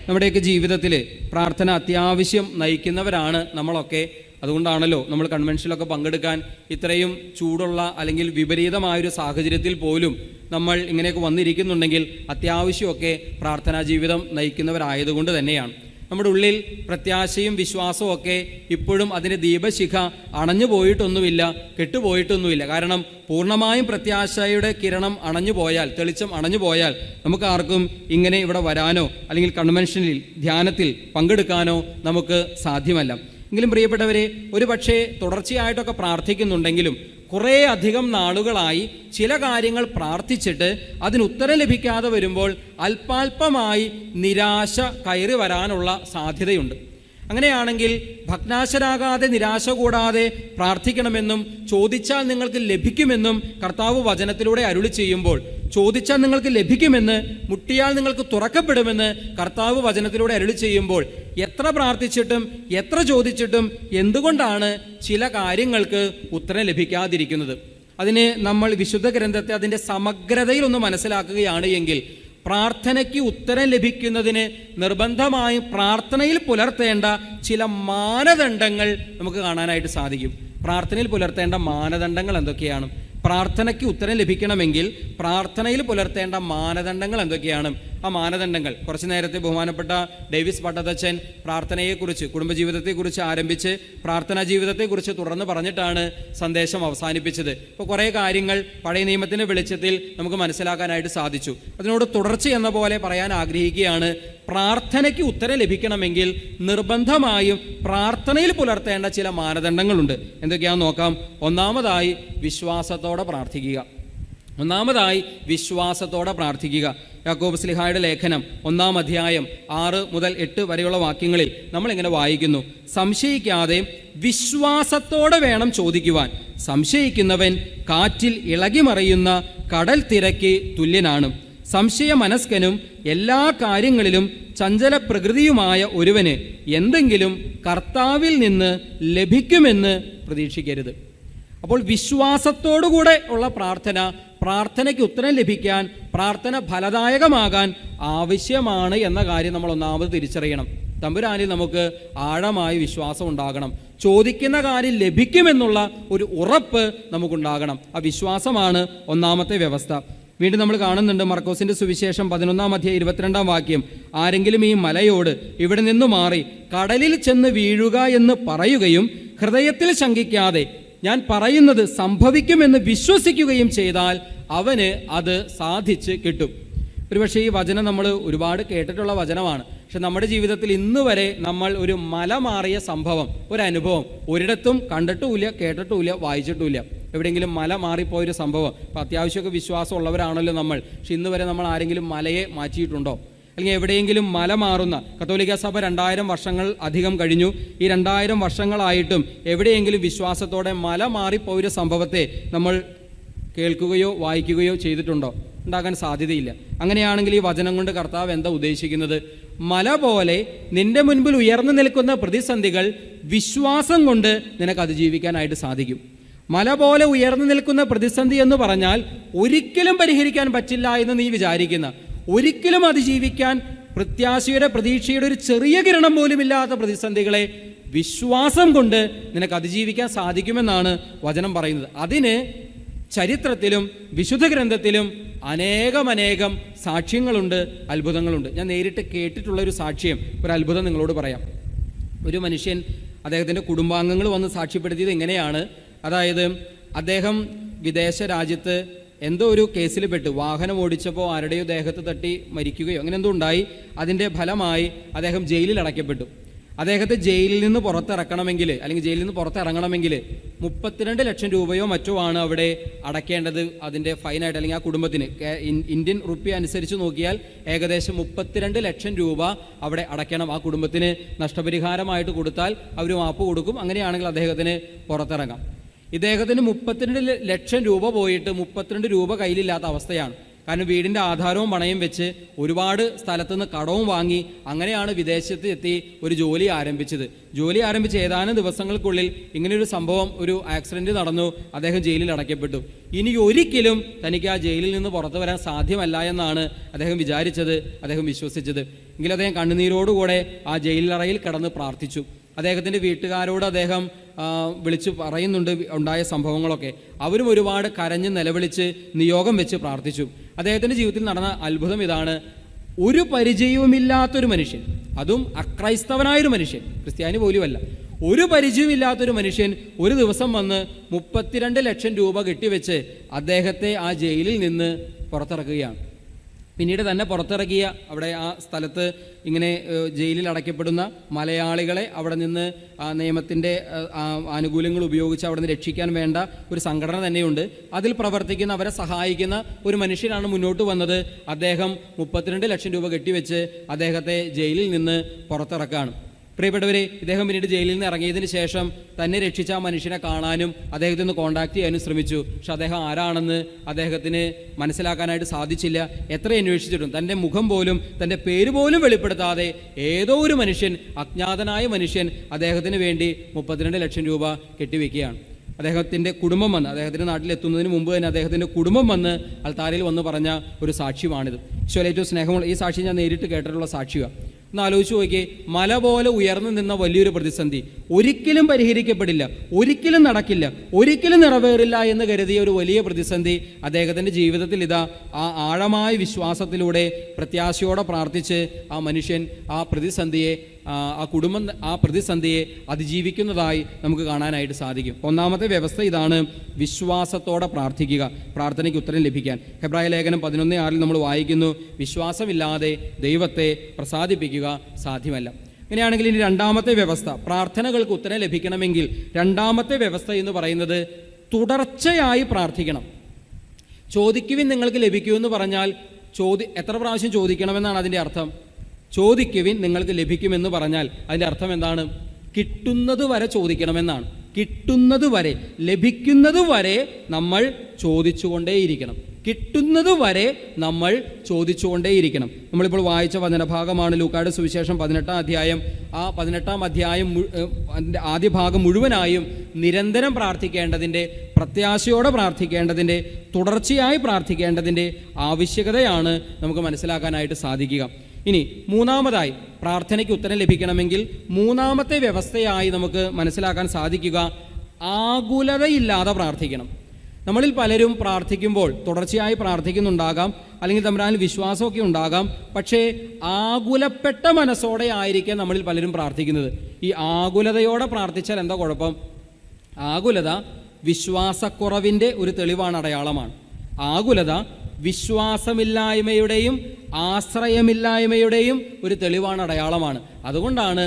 നമ്മുടെയൊക്കെ ജീവിതത്തിൽ പ്രാർത്ഥന അത്യാവശ്യം നയിക്കുന്നവരാണ് നമ്മളൊക്കെ. അതുകൊണ്ടാണല്ലോ നമ്മൾ കൺവെൻഷനിലൊക്കെ പങ്കെടുക്കാൻ ഇത്രയും ചൂടുള്ള അല്ലെങ്കിൽ വിപരീതമായൊരു സാഹചര്യത്തിൽ പോലും നമ്മൾ ഇങ്ങനെയൊക്കെ വന്നിരിക്കുന്നുണ്ടെങ്കിൽ അത്യാവശ്യമൊക്കെ പ്രാർത്ഥനാ ജീവിതം നയിക്കുന്നവരായതുകൊണ്ട് തന്നെയാണ്. നമ്മുടെ ഉള്ളിൽ പ്രത്യാശയും വിശ്വാസവും ഒക്കെ ഇപ്പോഴും അതിൻ്റെ ദീപശിഖ അണഞ്ഞു പോയിട്ടൊന്നുമില്ല, കെട്ടുപോയിട്ടൊന്നുമില്ല. കാരണം പൂർണ്ണമായും പ്രത്യാശയുടെ കിരണം അണഞ്ഞു പോയാൽ, തെളിച്ചം അണഞ്ഞു പോയാൽ നമുക്ക് ആർക്കും ഇങ്ങനെ ഇവിടെ വരാനോ അല്ലെങ്കിൽ കൺവെൻഷനിൽ ധ്യാനത്തിൽ പങ്കെടുക്കാനോ നമുക്ക് സാധ്യമല്ല. എങ്കിലും പ്രിയപ്പെട്ടവരെ, ഒരു പക്ഷേ തുടർച്ചയായിട്ടൊക്കെ പ്രാർത്ഥിക്കുന്നുണ്ടെങ്കിലും കുറേ അധികം നാളുകളായി ചില കാര്യങ്ങൾ പ്രാർത്ഥിച്ചിട്ട് അതിന് ഉത്തരം ലഭിക്കാതെ വരുമ്പോൾ അല്പാൽപമായി നിരാശ കയറി വരാനുള്ള സാധ്യതയുണ്ട്. അങ്ങനെയാണെങ്കിൽ ഭഗ്നാശരാകാതെ നിരാശ കൂടാതെ പ്രാർത്ഥിക്കണമെന്നും ചോദിച്ചാൽ നിങ്ങൾക്ക് ലഭിക്കുമെന്നും കർത്താവ് വചനത്തിലൂടെ അരുളി ചെയ്യുമ്പോൾ, ചോദിച്ചാൽ നിങ്ങൾക്ക് ലഭിക്കുമെന്ന്, മുട്ടിയാൽ നിങ്ങൾക്ക് തുറക്കപ്പെടുമെന്ന് കർത്താവ് വചനത്തിലൂടെ അരുളി ചെയ്യുമ്പോൾ, എത്ര പ്രാർത്ഥിച്ചിട്ടും എത്ര ചോദിച്ചിട്ടും എന്തുകൊണ്ടാണ് ചില കാര്യങ്ങൾക്ക് ഉത്തരം ലഭിക്കാതിരിക്കുന്നത്? അതിന് നമ്മൾ വിശുദ്ധ ഗ്രന്ഥത്തെ അതിൻ്റെ സമഗ്രതയിൽ ഒന്ന് മനസ്സിലാക്കുകയാണ് എങ്കിൽ, പ്രാർത്ഥനയ്ക്ക് ഉത്തരം ലഭിക്കുന്നതിന് നിർബന്ധമായും പ്രാർത്ഥനയിൽ പുലർത്തേണ്ട ചില മാനദണ്ഡങ്ങൾ നമുക്ക് കാണാനായിട്ട് സാധിക്കും. പ്രാർത്ഥനയിൽ പുലർത്തേണ്ട മാനദണ്ഡങ്ങൾ എന്തൊക്കെയാണ്? പ്രാർത്ഥനയ്ക്ക് ഉത്തരം ലഭിക്കണമെങ്കിൽ പ്രാർത്ഥനയിൽ പുലർത്തേണ്ട മാനദണ്ഡങ്ങൾ എന്തൊക്കെയാണ്? ആ മാനദണ്ഡങ്ങൾ കുറച്ചു നേരത്തെ ബഹുമാനപ്പെട്ട ഡേവിസ് പട്ടത്തച്ഛൻ പ്രാർത്ഥനയെക്കുറിച്ച്, കുടുംബജീവിതത്തെക്കുറിച്ച് ആരംഭിച്ച് പ്രാർത്ഥനാ ജീവിതത്തെക്കുറിച്ച് തുടർന്ന് പറഞ്ഞിട്ടാണ് സന്ദേശം അവസാനിപ്പിച്ചത്. ഇപ്പോൾ കുറേ കാര്യങ്ങൾ പഴയ നിയമത്തിൻ്റെ വെളിച്ചത്തിൽ നമുക്ക് മനസ്സിലാക്കാനായിട്ട് സാധിച്ചു. അതിനോട് തുടർച്ച എന്ന പോലെ പറയാൻ ആഗ്രഹിക്കുകയാണ്. പ്രാർത്ഥനയ്ക്ക് ഉത്തരം ലഭിക്കണമെങ്കിൽ നിർബന്ധമായും പ്രാർത്ഥനയിൽ പുലർത്തേണ്ട ചില മാനദണ്ഡങ്ങളുണ്ട്. എന്തൊക്കെയാണെന്ന് നോക്കാം. ഒന്നാമതായി വിശ്വാസത്തോടെ പ്രാർത്ഥിക്കുക. യാക്കോബ് ശ്ലീഹായുടെ ലേഖനം 1-ാം അധ്യായം 6 മുതൽ 8 വരെയുള്ള വാക്യങ്ങളിൽ നമ്മൾ ഇങ്ങനെ വായിക്കുന്നു: സംശയിക്കാതെ വിശ്വാസത്തോടെ വേണം ചോദിക്കുവാൻ. സംശയിക്കുന്നവൻ കാറ്റിൽ ഇളകിമറിയുന്ന കടൽ തിരക്ക് തുല്യനാണ്. സംശയ മനസ്കനും എല്ലാ കാര്യങ്ങളിലും ചഞ്ചല പ്രകൃതിയുമായ ഒരുവന് എന്തെങ്കിലും കർത്താവിൽ നിന്ന് ലഭിക്കുമെന്ന് പ്രതീക്ഷിക്കരുത്. അപ്പോൾ വിശ്വാസത്തോടുകൂടെ ഉള്ള പ്രാർത്ഥനയ്ക്ക് ഉത്തരം ലഭിക്കാൻ, പ്രാർത്ഥന ഫലദായകമാകാൻ ആവശ്യമാണ് എന്ന കാര്യം നമ്മൾ ഒന്നാമത് തിരിച്ചറിയണം. തമ്പുരാനിൽ നമുക്ക് ആഴമായി വിശ്വാസം ഉണ്ടാകണം. ചോദിക്കുന്ന കാര്യം ലഭിക്കുമെന്നുള്ള ഒരു ഉറപ്പ് നമുക്കുണ്ടാകണം. ആ വിശ്വാസമാണ് ഒന്നാമത്തെ വ്യവസ്ഥ. വീണ്ടും നമ്മൾ കാണുന്നുണ്ട് മർക്കോസിന്റെ സുവിശേഷം 11-ാം അധ്യായം 22-ാം വാക്യം: ആരെങ്കിലും ഈ മലയോട് ഇവിടെ നിന്ന് മാറി കടലിൽ ചെന്ന് വീഴുക എന്ന് പറയുകയും ഹൃദയത്തിൽ ശങ്കിക്കാതെ ഞാൻ പറയുന്നത് സംഭവിക്കുമെന്ന് വിശ്വസിക്കുകയും ചെയ്താൽ അവന് അത് സാധിച്ച് കിട്ടും. ഒരുപക്ഷെ ഈ വചനം നമ്മൾ ഒരുപാട് കേട്ടിട്ടുള്ള വചനമാണ്. പക്ഷെ നമ്മുടെ ജീവിതത്തിൽ ഇന്ന് വരെ നമ്മൾ ഒരു മല മാറിയ സംഭവം, ഒരു അനുഭവം ഒരിടത്തും കണ്ടിട്ടുമില്ല, കേട്ടിട്ടുമില്ല, വായിച്ചിട്ടുമില്ല. എവിടെയെങ്കിലും മല മാറിപ്പോയൊരു സംഭവം, ഇപ്പം അത്യാവശ്യമൊക്കെ വിശ്വാസമുള്ളവരാണല്ലോ നമ്മൾ, പക്ഷെ ഇന്ന് വരെ നമ്മൾ ആരെങ്കിലും മലയെ മാറ്റിയിട്ടുണ്ടോ? അല്ലെങ്കിൽ എവിടെയെങ്കിലും മല മാറുന്ന, കത്തോലിക്ക സഭ 2000 വർഷങ്ങൾ അധികം കഴിഞ്ഞു. ഈ 2000 വർഷങ്ങളായിട്ടും എവിടെയെങ്കിലും വിശ്വാസത്തോടെ മല മാറിപ്പോയൊരു സംഭവത്തെ നമ്മൾ കേൾക്കുകയോ വായിക്കുകയോ ചെയ്തിട്ടുണ്ടോ? ഉണ്ടാകാൻ സാധ്യതയില്ല. അങ്ങനെയാണെങ്കിൽ ഈ വചനം കൊണ്ട് കർത്താവ് എന്താ ഉദ്ദേശിക്കുന്നത്? മല പോലെ നിന്റെ മുൻപിൽ ഉയർന്നു നിൽക്കുന്ന പ്രതിസന്ധികൾ വിശ്വാസം കൊണ്ട് നിനക്ക് അതിജീവിക്കാനായിട്ട് സാധിക്കും. മല പോലെ ഉയർന്നു നിൽക്കുന്ന പ്രതിസന്ധി എന്ന് പറഞ്ഞാൽ ഒരിക്കലും പരിഹരിക്കാൻ പറ്റില്ല എന്ന് നീ വിചാരിക്കുന്ന, ഒരിക്കലും അതിജീവിക്കാൻ പ്രത്യാശയുടെ, പ്രതീക്ഷയുടെ ഒരു ചെറിയ കിരണം പോലും ഇല്ലാത്ത പ്രതിസന്ധികളെ വിശ്വാസം കൊണ്ട് നിനക്ക് അതിജീവിക്കാൻ സാധിക്കുമെന്നാണ് വചനം പറയുന്നത്. അതിന് ചരിത്രത്തിലും വിശുദ്ധ ഗ്രന്ഥത്തിലും അനേകം സാക്ഷ്യങ്ങളുണ്ട്, അത്ഭുതങ്ങളുണ്ട്. ഞാൻ നേരിട്ട് കേട്ടിട്ടുള്ളൊരു സാക്ഷ്യം, ഒരു അത്ഭുതം നിങ്ങളോട് പറയാം. ഒരു മനുഷ്യൻ, അദ്ദേഹത്തിൻ്റെ കുടുംബാംഗങ്ങൾ വന്ന് സാക്ഷ്യപ്പെടുത്തിയത് എങ്ങനെയാണ്? അതായത് അദ്ദേഹം വിദേശ രാജ്യത്ത് എന്തോ ഒരു കേസിൽ പെട്ട്, വാഹനം ഓടിച്ചപ്പോൾ ആരുടെയോ ദേഹത്ത് തട്ടി മരിക്കുകയോ അങ്ങനെ എന്തോ ഉണ്ടായി. അതിൻ്റെ ഫലമായി അദ്ദേഹം ജയിലിൽ അടയ്ക്കപ്പെട്ടു. അദ്ദേഹത്തെ ജയിലിൽ നിന്ന് പുറത്തിറക്കണമെങ്കിൽ, അല്ലെങ്കിൽ ജയിലിൽ നിന്ന് പുറത്തിറങ്ങണമെങ്കിൽ 32 ലക്ഷം രൂപയോ മറ്റോ ആണ് അവിടെ അടയ്ക്കേണ്ടത്, അതിൻ്റെ ഫൈനായിട്ട്. അല്ലെങ്കിൽ ആ കുടുംബത്തിന് ഇന്ത്യൻ റുപ്പി അനുസരിച്ച് നോക്കിയാൽ ഏകദേശം 32 ലക്ഷം രൂപ അവിടെ അടയ്ക്കണം. ആ കുടുംബത്തിന് നഷ്ടപരിഹാരമായിട്ട് കൊടുത്താൽ അവർ മാപ്പ് കൊടുക്കും. അങ്ങനെയാണെങ്കിൽ അദ്ദേഹത്തിന് പുറത്തിറങ്ങാം. ഇദ്ദേഹത്തിന് 32 ലക്ഷം രൂപ പോയിട്ട് 32 രൂപ കയ്യിലില്ലാത്ത അവസ്ഥയാണ്. കാരണം വീടിൻ്റെ ആധാരവും പണയം വെച്ച് ഒരുപാട് സ്ഥലത്തുനിന്ന് കടവും വാങ്ങി അങ്ങനെയാണ് വിദേശത്ത് എത്തി ഒരു ജോലി ആരംഭിച്ചത്. ജോലി ആരംഭിച്ച് ഏതാനും ദിവസങ്ങൾക്കുള്ളിൽ ഇങ്ങനെയൊരു സംഭവം, ഒരു ആക്സിഡൻറ്റ് നടന്നു. അദ്ദേഹം ജയിലിൽ അടയ്ക്കപ്പെട്ടു. ഇനി ഒരിക്കലും തനിക്ക് ആ ജയിലിൽ നിന്ന് പുറത്തു വരാൻ സാധ്യമല്ല എന്നാണ് അദ്ദേഹം വിചാരിച്ചത്, അദ്ദേഹം വിശ്വസിച്ചത്. എങ്കിലും അദ്ദേഹം കണ്ണുനീരോടുകൂടെ ആ ജയിലറയിൽ കിടന്ന് പ്രാർത്ഥിച്ചു. അദ്ദേഹത്തിൻ്റെ വീട്ടുകാരോട് അദ്ദേഹം വിളിച്ച് പറയുന്നുണ്ട് ഉണ്ടായ സംഭവങ്ങളൊക്കെ. അവരും ഒരുപാട് കരഞ്ഞ് നിലവിളിച്ച് നിയോഗം വെച്ച് പ്രാർത്ഥിച്ചു. അദ്ദേഹത്തിൻ്റെ ജീവിതത്തിൽ നടന്ന അത്ഭുതം ഇതാണ്: ഒരു പരിചയവുമില്ലാത്തൊരു മനുഷ്യൻ, അതും അക്രൈസ്തവനായൊരു മനുഷ്യൻ, ക്രിസ്ത്യാനി പോലുമല്ല, ഒരു പരിചയമില്ലാത്തൊരു മനുഷ്യൻ ഒരു ദിവസം വന്ന് 32 ലക്ഷം രൂപ കെട്ടിവെച്ച് അദ്ദേഹത്തെ ആ ജയിലിൽ നിന്ന് പുറത്തിറക്കുകയാണ്. പിന്നീട് തന്നെ പുറത്തിറക്കിയ, അവിടെ ആ സ്ഥലത്ത് ഇങ്ങനെ ജയിലിൽ അടയ്ക്കപ്പെടുന്ന മലയാളികളെ അവിടെ നിന്ന് നിയമത്തിൻ്റെ ആനുകൂല്യങ്ങൾ ഉപയോഗിച്ച് അവിടെ നിന്ന് രക്ഷിക്കാൻ വേണ്ട ഒരു സംഘടന തന്നെയുണ്ട്. അതിൽ പ്രവർത്തിക്കുന്ന, അവരെ സഹായിക്കുന്ന ഒരു മനുഷ്യനാണ് മുന്നോട്ട് വന്നത്. അദ്ദേഹം 32 ലക്ഷം രൂപ കെട്ടിവെച്ച് അദ്ദേഹത്തെ ജയിലിൽ നിന്ന് പുറത്തിറക്കുകയാണ്. പ്രിയപ്പെട്ടവരെ, ഇദ്ദേഹം പിന്നീട് ജയിലിൽ നിന്ന് ഇറങ്ങിയതിന് ശേഷം തന്നെ രക്ഷിച്ച ആ മനുഷ്യനെ കാണാനും അദ്ദേഹത്തെ ഒന്ന് കോൺടാക്ട് ചെയ്യാനും ശ്രമിച്ചു. പക്ഷെ അദ്ദേഹം ആരാണെന്ന് അദ്ദേഹത്തിന് മനസ്സിലാക്കാനായിട്ട് സാധിച്ചില്ല. എത്ര അന്വേഷിച്ചിട്ടും തൻ്റെ മുഖം പോലും തൻ്റെ പേര് പോലും വെളിപ്പെടുത്താതെ ഏതോ ഒരു മനുഷ്യൻ, അജ്ഞാതനായ മനുഷ്യൻ അദ്ദേഹത്തിന് വേണ്ടി 32 ലക്ഷം രൂപ കെട്ടിവെക്കുകയാണ്. അദ്ദേഹത്തിൻ്റെ കുടുംബം വന്ന്, അദ്ദേഹത്തിൻ്റെ നാട്ടിലെത്തുന്നതിന് മുമ്പ് തന്നെ അദ്ദേഹത്തിൻ്റെ കുടുംബം വന്ന് അൽത്താരയിൽ വന്ന് പറഞ്ഞ ഒരു സാക്ഷ്യമാണിത്. ഈശോയിൽ ഏറ്റവും സ്നേഹമുള്ള ഈ സാക്ഷി ഞാൻ നേരിട്ട് കേട്ടിട്ടുള്ള സാക്ഷിയാണ്. ഒന്ന് ആലോചിച്ച് നോക്കിയേ, മല പോലെ ഉയർന്നു നിന്ന വലിയൊരു പ്രതിസന്ധി ഒരിക്കലും പരിഹരിക്കപ്പെടില്ല, ഒരിക്കലും നടക്കില്ല, ഒരിക്കലും നിറവേറില്ല എന്ന് കരുതിയ ഒരു വലിയ പ്രതിസന്ധി അദ്ദേഹത്തിൻ്റെ ജീവിതത്തിൽ ഇതാ ആ ആഴമായ വിശ്വാസത്തിലൂടെ പ്രത്യാശയോടെ പ്രാർത്ഥിച്ച് ആ മനുഷ്യൻ ആ പ്രതിസന്ധിയെ, ആ കുടുംബം ആ പ്രതിസന്ധിയെ അതിജീവിക്കുന്നതായി നമുക്ക് കാണാനായിട്ട് സാധിക്കും. ഒന്നാമത്തെ വ്യവസ്ഥ ഇതാണ്: വിശ്വാസത്തോടെ പ്രാർത്ഥിക്കുക, പ്രാർത്ഥനയ്ക്ക് ഉത്തരം ലഭിക്കാൻ. ഹെബ്രായ ലേഖനം 11:6 നമ്മൾ വായിക്കുന്നു, വിശ്വാസമില്ലാതെ ദൈവത്തെ പ്രസാദിപ്പിക്കുക സാധ്യമല്ല. അങ്ങനെയാണെങ്കിൽ ഇനി രണ്ടാമത്തെ വ്യവസ്ഥ, പ്രാർത്ഥനകൾക്ക് ഉത്തരം ലഭിക്കണമെങ്കിൽ രണ്ടാമത്തെ വ്യവസ്ഥ എന്ന് പറയുന്നത് തുടർച്ചയായി പ്രാർത്ഥിക്കണം. ചോദിക്കുവിൻ നിങ്ങൾക്ക് ലഭിക്കുമെന്ന് പറഞ്ഞാൽ എത്ര പ്രാവശ്യം ചോദിക്കണമെന്നാണ് അതിൻ്റെ അർത്ഥം. ചോദിക്കുവിൻ നിങ്ങൾക്ക് ലഭിക്കുമെന്ന് പറഞ്ഞാൽ അതിൻ്റെ അർത്ഥം എന്താണ്? കിട്ടുന്നത് വരെ ചോദിക്കണമെന്നാണ്. കിട്ടുന്നത് വരെ, ലഭിക്കുന്നത് വരെ നമ്മൾ ചോദിച്ചുകൊണ്ടേയിരിക്കണം. കിട്ടുന്നത് വരെ നമ്മൾ ചോദിച്ചുകൊണ്ടേയിരിക്കണം. നമ്മളിപ്പോൾ വായിച്ച വചനഭാഗമാണ് ലൂക്കായുടെ സുവിശേഷം 18-ാം അധ്യായം. ആ 18-ാം അധ്യായം അതിൻ്റെ ആദ്യ ഭാഗം മുഴുവനായും നിരന്തരം പ്രാർത്ഥിക്കേണ്ടതിൻ്റെ, പ്രത്യാശയോടെ പ്രാർത്ഥിക്കേണ്ടതിൻ്റെ, തുടർച്ചയായി പ്രാർത്ഥിക്കേണ്ടതിൻ്റെ ആവശ്യകതയാണ് നമുക്ക് മനസ്സിലാക്കാനായിട്ട് സാധിക്കുക. ഇനി മൂന്നാമതായി, പ്രാർത്ഥനയ്ക്ക് ഉത്തരം ലഭിക്കണമെങ്കിൽ മൂന്നാമത്തെ വ്യവസ്ഥയായി നമുക്ക് മനസ്സിലാക്കാൻ സാധിക്കുക, ആകുലതയില്ലാതെ പ്രാർത്ഥിക്കണം. നമ്മളിൽ പലരും പ്രാർത്ഥിക്കുമ്പോൾ തുടർച്ചയായി പ്രാർത്ഥിക്കുന്നുണ്ടാകാം, അല്ലെങ്കിൽ തമ്പുരാനിൽ വിശ്വാസമൊക്കെ ഉണ്ടാകാം, പക്ഷേ ആകുലപ്പെട്ട മനസ്സോടെ ആയിരിക്കാം നമ്മളിൽ പലരും പ്രാർത്ഥിക്കുന്നത്. ഈ ആകുലതയോടെ പ്രാർത്ഥിച്ചാൽ എന്താ കുഴപ്പം? ആകുലത വിശ്വാസക്കുറവിൻ്റെ ഒരു തെളിവാണ്, അടയാളമാണ്. ആകുലത വിശ്വാസമില്ലായ്മയുടെയും ആശ്രയമില്ലായ്മയുടെയും ഒരു തെളിവാണ്, അടയാളമാണ്. അതുകൊണ്ടാണ്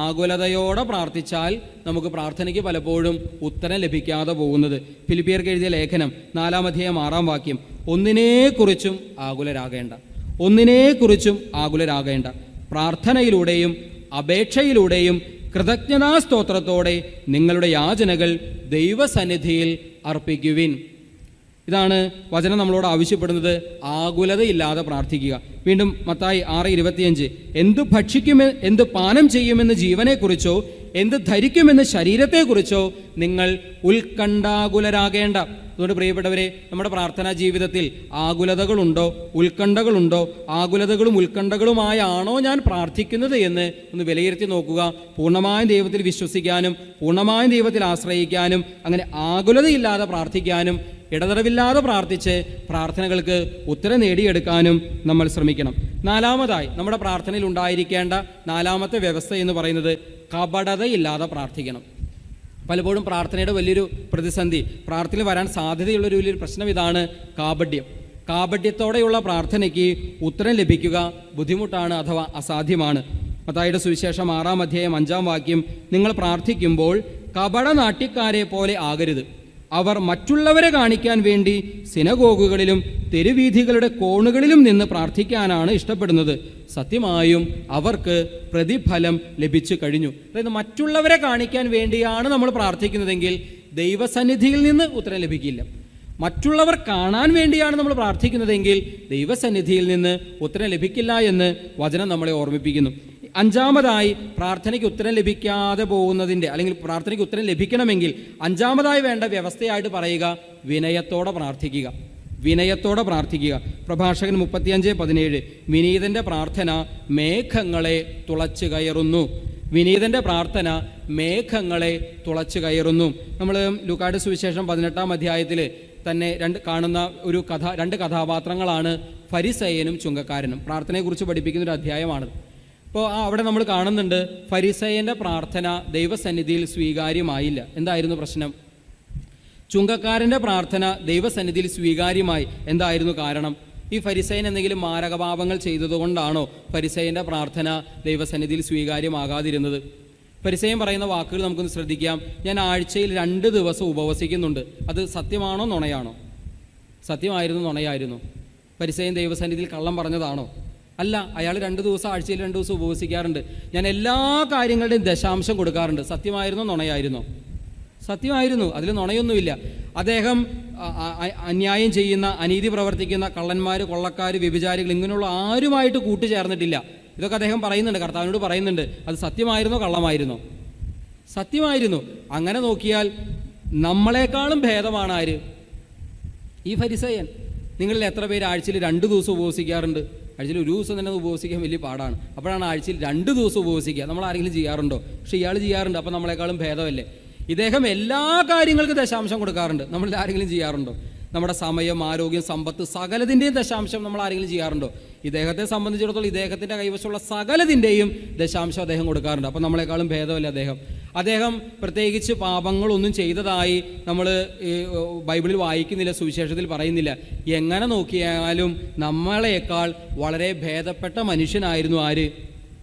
ആകുലതയോടെ പ്രാർത്ഥിച്ചാൽ നമുക്ക് പ്രാർത്ഥനയ്ക്ക് പലപ്പോഴും ഉത്തരം ലഭിക്കാതെ പോകുന്നത്. ഫിലിപ്പിയർക്ക് എഴുതിയ ലേഖനം 4-ാം അധ്യായം 6-ാം വാക്യം, ഒന്നിനെക്കുറിച്ചും ആകുലരാകേണ്ട, ഒന്നിനെക്കുറിച്ചും ആകുലരാകേണ്ട, പ്രാർത്ഥനയിലൂടെയും അപേക്ഷയിലൂടെയും കൃതജ്ഞതാസ്തോത്രത്തോടെ നിങ്ങളുടെ യാചനകൾ ദൈവസന്നിധിയിൽ അർപ്പിക്കുവിൻ. ഇതാണ് വചനം നമ്മളോട് ആവശ്യപ്പെടുന്നത്, ആകുലതയില്ലാതെ പ്രാർത്ഥിക്കുക. വീണ്ടും മത്തായി 6:25, എന്ത് ഭക്ഷിക്കുമെന്ന്, എന്ത് പാനം ചെയ്യുമെന്ന് ജീവനെക്കുറിച്ചോ എന്ത് ധരിക്കുമെന്ന് ശരീരത്തെക്കുറിച്ചോ നിങ്ങൾ ഉത്കണ്ഠാകുലരാകേണ്ട. അതുകൊണ്ട് പ്രിയപ്പെട്ടവരെ, നമ്മുടെ പ്രാർത്ഥനാ ജീവിതത്തിൽ ആകുലതകളുണ്ടോ, ഉത്കണ്ഠകളുണ്ടോ? ആകുലതകളും ഉത്കണ്ഠകളുമായാണോ ഞാൻ പ്രാർത്ഥിക്കുന്നത് എന്ന് ഒന്ന് വിലയിരുത്തി നോക്കുക. പൂർണ്ണമായും ദൈവത്തിൽ വിശ്വസിക്കാനും പൂർണ്ണമായും ദൈവത്തിൽ ആശ്രയിക്കാനും അങ്ങനെ ആകുലതയില്ലാതെ പ്രാർത്ഥിക്കാനും ഇടതടവില്ലാതെ പ്രാർത്ഥിച്ച് പ്രാർത്ഥനകൾക്ക് ഉത്തരം നേടിയെടുക്കാനും നമ്മൾ ശ്രമിക്കണം. നാലാമതായി നമ്മുടെ പ്രാർത്ഥനയിൽ ഉണ്ടായിരിക്കേണ്ട നാലാമത്തെ വ്യവസ്ഥ എന്ന് പറയുന്നത് കപടതയില്ലാതെ പ്രാർത്ഥിക്കണം. പലപ്പോഴും പ്രാർത്ഥനയുടെ വലിയൊരു പ്രതിസന്ധി, പ്രാർത്ഥനയിൽ വരാൻ സാധ്യതയുള്ളൊരു വലിയൊരു പ്രശ്നം ഇതാണ് കാപഢ്യം. കാപഢ്യത്തോടെയുള്ള പ്രാർത്ഥനയ്ക്ക് ഉത്തരം ലഭിക്കുക ബുദ്ധിമുട്ടാണ്, അഥവാ അസാധ്യമാണ്. മത്തായിയുടെ സുവിശേഷം 6-ാം അധ്യായം 5-ാം വാക്യം, നിങ്ങൾ പ്രാർത്ഥിക്കുമ്പോൾ കപട നാട്യക്കാരെ പോലെ ആകരുത്. അവർ മറ്റുള്ളവരെ കാണിക്കാൻ വേണ്ടി സിനഗോഗുകളിലും തെരുവീഥികളുടെ കോണുകളിലും നിന്ന് പ്രാർത്ഥിക്കാനാണ് ഇഷ്ടപ്പെടുന്നത്. സത്യമായും അവർക്ക് പ്രതിഫലം ലഭിച്ചു കഴിഞ്ഞു. അതായത് മറ്റുള്ളവരെ കാണിക്കാൻ വേണ്ടിയാണ് നമ്മൾ പ്രാർത്ഥിക്കുന്നതെങ്കിൽ ദൈവസന്നിധിയിൽ നിന്ന് ഉത്തരം ലഭിക്കില്ല. മറ്റുള്ളവർ കാണാൻ വേണ്ടിയാണ് നമ്മൾ പ്രാർത്ഥിക്കുന്നതെങ്കിൽ ദൈവസന്നിധിയിൽ നിന്ന് ഉത്തരം ലഭിക്കില്ല എന്ന് വചനം നമ്മളെ ഓർമ്മിപ്പിക്കുന്നു. അഞ്ചാമതായി, പ്രാർത്ഥനയ്ക്ക് ഉത്തരം ലഭിക്കാതെ പോകുന്നതിൻ്റെ, അല്ലെങ്കിൽ പ്രാർത്ഥനയ്ക്ക് ഉത്തരം ലഭിക്കണമെങ്കിൽ അഞ്ചാമതായി വേണ്ട വ്യവസ്ഥയായിട്ട് പറയുക, വിനയത്തോടെ പ്രാർത്ഥിക്കുക. വിനയത്തോടെ പ്രാർത്ഥിക്കുക. പ്രഭാഷകൻ 35:17, വിനീതൻ്റെ പ്രാർത്ഥന മേഘങ്ങളെ തുളച്ചു കയറുന്നു. വിനീതൻ്റെ പ്രാർത്ഥന മേഘങ്ങളെ തുളച്ചു കയറുന്നു. നമ്മൾ ലൂക്കായുടെ സുവിശേഷം 18-ാം അധ്യായത്തിൽ തന്നെ കാണുന്ന രണ്ട് കഥാപാത്രങ്ങളാണ് ഫരിസേയനും ചുങ്കക്കാരനും. പ്രാർത്ഥനയെക്കുറിച്ച് പഠിപ്പിക്കുന്ന ഒരു അധ്യായമാണ്. അപ്പോൾ അവിടെ നമ്മൾ കാണുന്നുണ്ട്, ഫരിസേയൻ്റെ പ്രാർത്ഥന ദൈവസന്നിധിയിൽ സ്വീകാര്യമായില്ല. എന്തായിരുന്നു പ്രശ്നം? ചുങ്കക്കാരൻ്റെ പ്രാർത്ഥന ദൈവസന്നിധിയിൽ സ്വീകാര്യമായി. എന്തായിരുന്നു കാരണം? ഈ ഫരിസേയൻ എന്തെങ്കിലും മാരകപാപങ്ങൾ ചെയ്തതുകൊണ്ടാണോ ഫരിസേയൻ്റെ പ്രാർത്ഥന ദൈവസന്നിധിയിൽ സ്വീകാര്യമാകാതിരുന്നത്? ഫരിസേയൻ പറയുന്ന വാക്കുകൾ നമുക്കൊന്ന് ശ്രദ്ധിക്കാം. ഞാൻ ആഴ്ചയിൽ 2 ദിവസം ഉപവസിക്കുന്നുണ്ട്. അത് സത്യമാണോ നുണയാണോ? സത്യമായിരുന്നു, നുണയായിരുന്നു? ഫരിസേയൻ ദൈവസന്നിധിയിൽ കള്ളം പറഞ്ഞതാണോ? അല്ല, അയാൾ 2 ദിവസം, ആഴ്ചയിൽ 2 ദിവസം ഉപവസിക്കാറുണ്ട്. ഞാൻ എല്ലാ കാര്യങ്ങളുടെയും ദശാംശം കൊടുക്കാറുണ്ട്. സത്യമായിരുന്നോ നുണയായിരുന്നോ? സത്യമായിരുന്നു, അതിൽ നുണയൊന്നുമില്ല. അദ്ദേഹം അന്യായം ചെയ്യുന്ന, അനീതി പ്രവർത്തിക്കുന്ന കള്ളന്മാർ, കൊള്ളക്കാർ, വ്യഭിചാരികൾ ഇങ്ങനെയുള്ള ആരുമായിട്ട് കൂട്ടുചേർന്നിട്ടില്ല. ഇതൊക്കെ അദ്ദേഹം പറയുന്നുണ്ട്, കർത്താവിനോട് പറയുന്നുണ്ട്. അത് സത്യമായിരുന്നോ കള്ളമായിരുന്നോ? സത്യമായിരുന്നു. അങ്ങനെ നോക്കിയാൽ നമ്മളെക്കാളും ഭേദമാണ് ആര്? ഈ ഫരിസയൻ. നിങ്ങളിൽ എത്ര പേര് ആഴ്ചയിൽ 2 ദിവസം ഉപവസിക്കാറുണ്ട്? ആഴ്ചയിൽ 1 ദിവസം തന്നെ ഉപവസിക്കാൻ വലിയ പാടാണ്. അപ്പോഴാണ് ആഴ്ചയിൽ 2 ദിവസം ഉപവസിക്കുക. നമ്മൾ ആരെങ്കിലും ചെയ്യാറുണ്ടോ? പക്ഷേ ഇയാൾ ചെയ്യാറുണ്ട്. അപ്പോൾ നമ്മളെക്കാളും ഭേദമല്ലേ? ഇദ്ദേഹം എല്ലാ കാര്യങ്ങൾക്കും ദശാംശം കൊടുക്കാറുണ്ട്. നമ്മൾ ആരെങ്കിലും ചെയ്യാറുണ്ടോ? നമ്മുടെ സമയം, ആരോഗ്യം, സമ്പത്ത്, സകലതിൻ്റെയും ദശാംശം നമ്മൾ ആരെങ്കിലും ചെയ്യാറുണ്ടോ? ഇദ്ദേഹത്തെ സംബന്ധിച്ചിടത്തോളം ഇദ്ദേഹത്തിൻ്റെ കൈവശമുള്ള സകലതിൻ്റെയും ദശാംശം അദ്ദേഹം കൊടുക്കാറുണ്ട്. അപ്പോൾ നമ്മളെക്കാളും ഭേദമല്ലേ അദ്ദേഹം പ്രത്യേകിച്ച് പാപങ്ങളൊന്നും ചെയ്തതായി നമ്മൾ ബൈബിളിൽ വായിക്കുന്നില്ല, സുവിശേഷത്തിൽ പറയുന്നില്ല. എങ്ങനെ നോക്കിയാലും നമ്മളെക്കാൾ വളരെ ഭേദപ്പെട്ട മനുഷ്യനായിരുന്നു ആര്?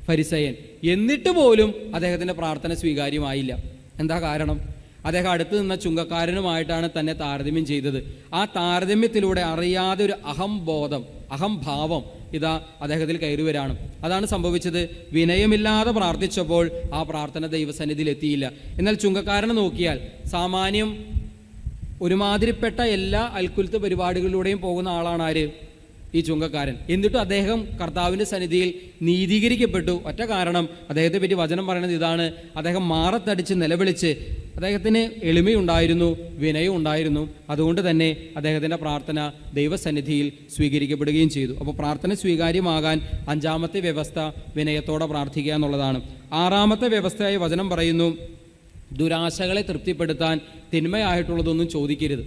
ഫരിസയൻ. എന്നിട്ട് പോലും അദ്ദേഹത്തിൻ്റെ പ്രാർത്ഥന സ്വീകാര്യമായില്ല. എന്താ കാരണം? അദ്ദേഹം അടുത്ത് നിന്ന ചുങ്കക്കാരനുമായിട്ടാണ് തന്നെ താരതമ്യം ചെയ്തത്. ആ താരതമ്യത്തിലൂടെ അറിയാതെ ഒരു അഹംഭാവം ഇതാ അദ്ദേഹത്തിൽ കയറി വരാണ്. അതാണ് സംഭവിച്ചത്. വിനയമില്ലാതെ പ്രാർത്ഥിച്ചപ്പോൾ ആ പ്രാർത്ഥന ദൈവസന്നിധിയിൽ എത്തിയില്ല. എന്നാൽ ചുങ്കക്കാരനെ നോക്കിയാൽ സാമാന്യം ഒരുമാതിരിപ്പെട്ട എല്ലാ അൽക്കുലത്ത് പരിപാടികളിലൂടെയും പോകുന്ന ആളാണ് ആര്? ഈ ചുങ്കക്കാരൻ. എന്നിട്ടും അദ്ദേഹം കർത്താവിൻ്റെ സന്നിധിയിൽ നീതീകരിക്കപ്പെട്ടു. ഒറ്റ കാരണം, അദ്ദേഹത്തെ പറ്റി വചനം പറയുന്നത് ഇതാണ്: അദ്ദേഹം മാറത്തടിച്ച് നിലവിളിച്ച്, അദ്ദേഹത്തിന് എളിമയുണ്ടായിരുന്നു, വിനയം ഉണ്ടായിരുന്നു. അതുകൊണ്ട് തന്നെ അദ്ദേഹത്തിൻ്റെ പ്രാർത്ഥന ദൈവസന്നിധിയിൽ സ്വീകരിക്കപ്പെടുകയും ചെയ്തു. അപ്പോൾ പ്രാർത്ഥന സ്വീകാര്യമാകാൻ 5ാമത്തെ വ്യവസ്ഥ വിനയത്തോടെ പ്രാർത്ഥിക്കുക എന്നുള്ളതാണ്. 6ാമത്തെ വ്യവസ്ഥയായി വചനം പറയുന്നു, ദുരാശകളെ തൃപ്തിപ്പെടുത്താൻ തിന്മയായിട്ടുള്ളതൊന്നും ചോദിക്കരുത്.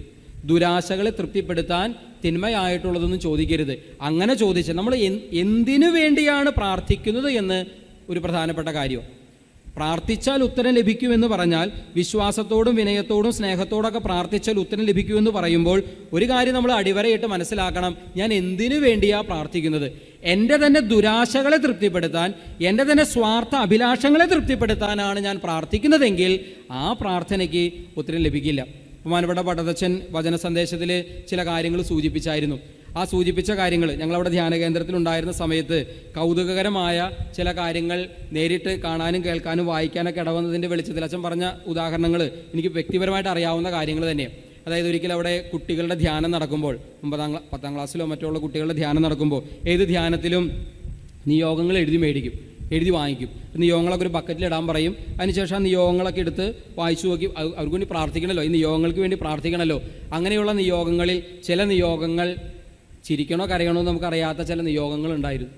ദുരാശകളെ തൃപ്തിപ്പെടുത്താൻ തിന്മയായിട്ടുള്ളതൊന്നും ചോദിക്കരുത്. അങ്ങനെ ചോദിച്ച് നമ്മൾ എന്തിനു വേണ്ടിയാണ് പ്രാർത്ഥിക്കുന്നത് എന്ന് ഒരു പ്രധാനപ്പെട്ട കാര്യം. പ്രാർത്ഥിച്ചാൽ ഉത്തരം ലഭിക്കുമെന്ന് പറഞ്ഞാൽ, വിശ്വാസത്തോടും വിനയത്തോടും സ്നേഹത്തോടൊക്കെ പ്രാർത്ഥിച്ചാൽ ഉത്തരം ലഭിക്കുമെന്ന് പറയുമ്പോൾ ഒരു കാര്യം നമ്മൾ അടിവരയിട്ട് മനസ്സിലാക്കണം: ഞാൻ എന്തിനു വേണ്ടിയാണ് പ്രാർത്ഥിക്കുന്നത്? എൻ്റെ തന്നെ ദുരാശകളെ തൃപ്തിപ്പെടുത്താൻ, എൻ്റെ തന്നെ സ്വാർത്ഥ അഭിലാഷങ്ങളെ തൃപ്തിപ്പെടുത്താനാണ് ഞാൻ പ്രാർത്ഥിക്കുന്നതെങ്കിൽ ആ പ്രാർത്ഥനയ്ക്ക് ഉത്തരം ലഭിക്കില്ല. ബഹുമാനപ്പെട്ട പട്ടത്തച്ഛൻ വചന സന്ദേശത്തിൽ ചില കാര്യങ്ങൾ സൂചിപ്പിച്ചായിരുന്നു. ആ സൂചിപ്പിച്ച കാര്യങ്ങൾ ഞങ്ങളവിടെ ധ്യാന കേന്ദ്രത്തിലുണ്ടായിരുന്ന സമയത്ത് കൗതുകകരമായ ചില കാര്യങ്ങൾ നേരിട്ട് കാണാനും കേൾക്കാനും വായിക്കാനൊക്കെ ഇടവന്നതിൻ്റെ വെളിച്ചത്തിൽ അച്ഛൻ പറഞ്ഞ ഉദാഹരണങ്ങൾ എനിക്ക് വ്യക്തിപരമായിട്ട് അറിയാവുന്ന കാര്യങ്ങൾ തന്നെയാണ്. അതായത് ഒരിക്കലും അവിടെ കുട്ടികളുടെ ധ്യാനം നടക്കുമ്പോൾ, 10ാം ക്ലാസ്സിലോ മറ്റുള്ള കുട്ടികളുടെ ധ്യാനം നടക്കുമ്പോൾ ഏത് ധ്യാനത്തിലും നിയോഗങ്ങൾ എഴുതി വാങ്ങിക്കും. നിയോഗങ്ങളൊക്കെ ഒരു ബക്കറ്റിലിടാൻ പറയും. അതിനുശേഷം ആ നിയോഗങ്ങളൊക്കെ എടുത്ത് വായിച്ചു നോക്കി അവർക്ക് വേണ്ടി പ്രാർത്ഥിക്കണമല്ലോ, ഈ നിയോഗങ്ങൾക്ക് വേണ്ടി പ്രാർത്ഥിക്കണമല്ലോ. അങ്ങനെയുള്ള നിയോഗങ്ങളിൽ ചില നിയോഗങ്ങൾ ചിരിക്കണോ കരയണോ എന്ന് നമുക്കറിയാത്ത ചില നിയോഗങ്ങളുണ്ടായിരുന്നു.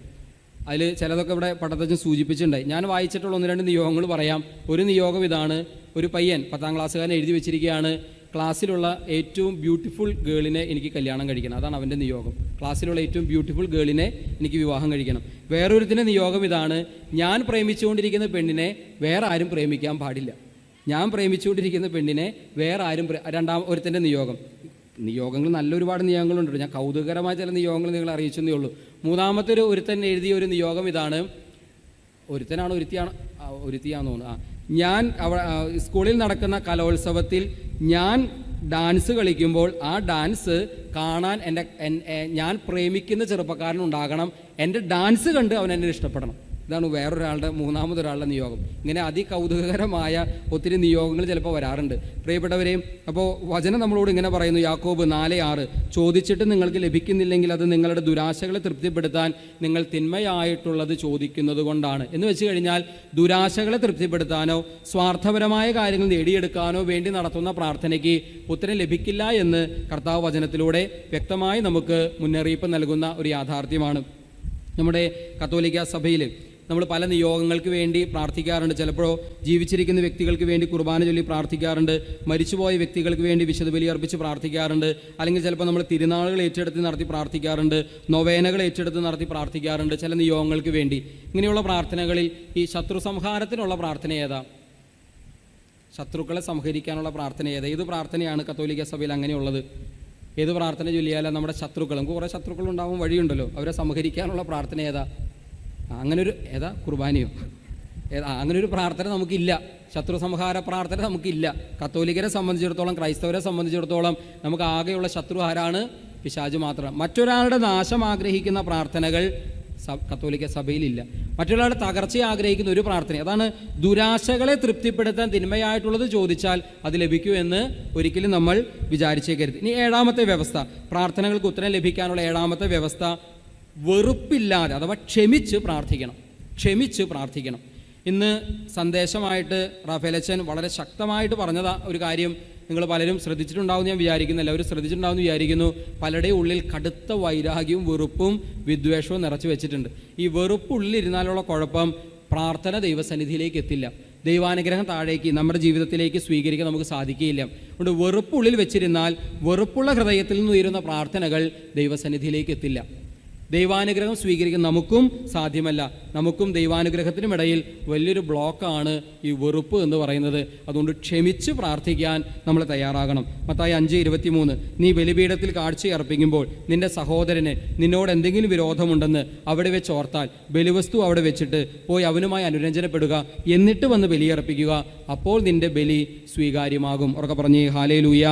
അതിൽ ചിലതൊക്കെ ഇവിടെ പട്ടത്തച്ഛൻ സൂചിപ്പിച്ചിട്ടുണ്ടായി. ഞാൻ വായിച്ചിട്ടുള്ള 1-2 നിയോഗങ്ങൾ പറയാം. ഒരു നിയോഗം ഇതാണ്: ഒരു പയ്യൻ 10ാം ക്ലാസ്സുകാരൻ എഴുതി വെച്ചിരിക്കുകയാണ്, ക്ലാസ്സിലുള്ള ഏറ്റവും ബ്യൂട്ടിഫുൾ ഗേളിനെ എനിക്ക് കല്യാണം കഴിക്കണം. അതാണ് അവൻ്റെ നിയോഗം. ക്ലാസ്സിലുള്ള ഏറ്റവും ബ്യൂട്ടിഫുൾ ഗേളിനെ എനിക്ക് വിവാഹം കഴിക്കണം. വേറൊരുത്തിൻ്റെ നിയോഗം ഇതാണ്: ഞാൻ പ്രേമിച്ചുകൊണ്ടിരിക്കുന്ന പെണ്ണിനെ വേറെ ആരും പ്രേമിക്കാൻ പാടില്ല. ഞാൻ പ്രേമിച്ചുകൊണ്ടിരിക്കുന്ന പെണ്ണിനെ വേറെ ആരും ഒരുത്തൻ്റെ നിയോഗങ്ങൾ നല്ല ഒരുപാട് നിയോഗങ്ങളുണ്ട്. ഞാൻ കൗതുകകരമായ ചില നിയോഗങ്ങൾ നിങ്ങളെ അറിയിച്ചെന്നേ ഉള്ളൂ. 3ാമത്തെ ഒരുത്തൻ എഴുതിയ ഒരു നിയോഗം ഇതാണ്. ഒരുത്തിയാണെന്ന് തോന്നുന്നു. ഞാൻ സ്കൂളിൽ നടക്കുന്ന കലോത്സവത്തിൽ ഞാൻ ഡാൻസ് കളിക്കുമ്പോൾ ആ ഡാൻസ് കാണാൻ ഞാൻ പ്രേമിക്കുന്ന ചെറുപ്പക്കാരനുണ്ടാകണം. എൻ്റെ ഡാൻസ് കണ്ട് അവൻ എന്നെ ഇഷ്ടപ്പെടണം. ഇതാണ് വേറൊരാളുടെ, 3ാമതൊരാളുടെ നിയോഗം. ഇങ്ങനെ അതികൗതുകകരമായ ഒത്തിരി നിയോഗങ്ങൾ ചിലപ്പോൾ വരാറുണ്ട് പ്രിയപ്പെട്ടവരെയും. അപ്പോൾ വചനം നമ്മളോട് ഇങ്ങനെ പറയുന്നു, യാക്കോബ് 4:6, ചോദിച്ചിട്ട് നിങ്ങൾക്ക് ലഭിക്കുന്നില്ലെങ്കിൽ അത് നിങ്ങളുടെ ദുരാശകളെ തൃപ്തിപ്പെടുത്താൻ നിങ്ങൾ തിന്മയായിട്ടുള്ളത് ചോദിക്കുന്നത് കൊണ്ടാണ്. എന്ന് വെച്ച് കഴിഞ്ഞാൽ ദുരാശകളെ തൃപ്തിപ്പെടുത്താനോ സ്വാർത്ഥപരമായ കാര്യങ്ങൾ നേടിയെടുക്കാനോ വേണ്ടി നടത്തുന്ന പ്രാർത്ഥനയ്ക്ക് ഉത്തരം ലഭിക്കില്ല എന്ന് കർത്താവ് വചനത്തിലൂടെ വ്യക്തമായി നമുക്ക് മുന്നറിയിപ്പ് നൽകുന്ന ഒരു യാഥാർത്ഥ്യമാണ്. നമ്മുടെ കത്തോലിക്ക സഭയിൽ നമ്മൾ പല നിയോഗങ്ങൾക്ക് വേണ്ടി പ്രാർത്ഥിക്കാറുണ്ട്. ചിലപ്പോൾ ജീവിച്ചിരിക്കുന്ന വ്യക്തികൾക്ക് വേണ്ടി കുർബാന ചൊല്ലി പ്രാർത്ഥിക്കാറുണ്ട്. മരിച്ചുപോയ വ്യക്തികൾക്ക് വേണ്ടി വിശുദ്ധ ബലി അർപ്പിച്ച് പ്രാർത്ഥിക്കാറുണ്ട്. അല്ലെങ്കിൽ ചിലപ്പോൾ നമ്മൾ തിരുനാളുകൾ ഏറ്റെടുത്ത് നടത്തി പ്രാർത്ഥിക്കാറുണ്ട്. നൊവേനകൾ ഏറ്റെടുത്ത് നടത്തി പ്രാർത്ഥിക്കാറുണ്ട് ചില നിയോഗങ്ങൾക്ക് വേണ്ടി. ഇങ്ങനെയുള്ള പ്രാർത്ഥനകളിൽ ഈ ശത്രു സംഹാരത്തിനുള്ള പ്രാർത്ഥന ഏതാ? ശത്രുക്കളെ സംഹരിക്കാനുള്ള പ്രാർത്ഥന ഏതാ? ഏത് പ്രാർത്ഥനയാണ് കത്തോലിക്ക സഭയിൽ അങ്ങനെയുള്ളത്? ഏത് പ്രാർത്ഥന ചൊല്ലിയാലും നമ്മുടെ ശത്രുക്കൾ, നമുക്ക് കുറേ ശത്രുക്കളുണ്ടാവും, വഴിയുണ്ടല്ലോ, അവരെ സംഹരിക്കാനുള്ള പ്രാർത്ഥന ഏതാ? ഏതാ? കുർബാനയോ? അങ്ങനെ ഒരു പ്രാർത്ഥന നമുക്കില്ല. ശത്രു സംഹാര പ്രാർത്ഥന നമുക്കില്ല. കത്തോലിക്കരെ സംബന്ധിച്ചിടത്തോളം, ക്രൈസ്തവരെ സംബന്ധിച്ചിടത്തോളം നമുക്ക് ആകെയുള്ള ശത്രു ആരാണ്? പിശാച് മാത്രം. മറ്റൊരാളുടെ നാശം ആഗ്രഹിക്കുന്ന പ്രാർത്ഥനകൾ കത്തോലിക്ക സഭയിലില്ല. മറ്റുള്ളവരുടെ തകർച്ചയെ ആഗ്രഹിക്കുന്ന ഒരു പ്രാർത്ഥന, അതാണ് ദുരാശകളെ തൃപ്തിപ്പെടുത്താൻ തിന്മയായിട്ടുള്ളത് ചോദിച്ചാൽ അത് ലഭിക്കൂ എന്ന് ഒരിക്കലും നമ്മൾ വിചാരിച്ചേക്കരുത്. ഇനി 7ാമത്തെ വ്യവസ്ഥ, പ്രാർത്ഥനകൾക്ക് ഉത്തരം ലഭിക്കാനുള്ള 7ാമത്തെ വ്യവസ്ഥ, വെറുപ്പില്ലാതെ അഥവാ ക്ഷമിച്ച് പ്രാർത്ഥിക്കണം. ഇന്ന് സന്ദേശമായിട്ട് റാഫേലച്ചൻ വളരെ ശക്തമായിട്ട് പറഞ്ഞത് ഒരു കാര്യം നിങ്ങൾ പലരും ശ്രദ്ധിച്ചിട്ടുണ്ടാവും ഞാൻ വിചാരിക്കുന്നു, എല്ലാവരും ശ്രദ്ധിച്ചിട്ടുണ്ടാവും വിചാരിക്കുന്നു. പലരുടെ ഉള്ളിൽ കടുത്ത വൈരാഗ്യവും വെറുപ്പും വിദ്വേഷവും നിറച്ചു വെച്ചിട്ടുണ്ട്. ഈ വെറുപ്പുള്ളിലിരുന്നാലുള്ള കുഴപ്പം, പ്രാർത്ഥന ദൈവസന്നിധിയിലേക്ക് എത്തില്ല, ദൈവാനുഗ്രഹം താഴേക്ക് നമ്മുടെ ജീവിതത്തിലേക്ക് സ്വീകരിക്കാൻ നമുക്ക് സാധിക്കുകയില്ല. അതുകൊണ്ട് വെറുപ്പുള്ളിൽ വെച്ചിരുന്നാൽ വെറുപ്പുള്ള ഹൃദയത്തിൽ നിന്ന് ഉയരുന്ന പ്രാർത്ഥനകൾ ദൈവസന്നിധിയിലേക്ക് എത്തില്ല. ദൈവാനുഗ്രഹം സ്വീകരിക്കാൻ നമുക്കും സാധ്യമല്ല. നമുക്കും ദൈവാനുഗ്രഹത്തിനും ഇടയിൽ വലിയൊരു ബ്ലോക്കാണ് ഈ വെറുപ്പ് എന്ന് പറയുന്നത്. അതുകൊണ്ട് ക്ഷമിച്ച് പ്രാർത്ഥിക്കാൻ നമ്മൾ തയ്യാറാകണം. മത്തായി 5:23, നീ ബലിപീഠത്തിൽ കാഴ്ചയർപ്പിക്കുമ്പോൾ നിന്റെ സഹോദരന് നിന്നോട് എന്തെങ്കിലും വിരോധമുണ്ടെന്ന് അവിടെ വെച്ച് ഓർത്താൽ ബലിവസ്തു അവിടെ വെച്ചിട്ട് പോയി അവനുമായി അനുരഞ്ജനപ്പെടുക, എന്നിട്ട് വന്ന് ബലിയർപ്പിക്കുക, അപ്പോൾ നിന്റെ ബലി സ്വീകാര്യമാകും. ഉറക്കെ പറഞ്ഞേ ഹല്ലേലൂയ.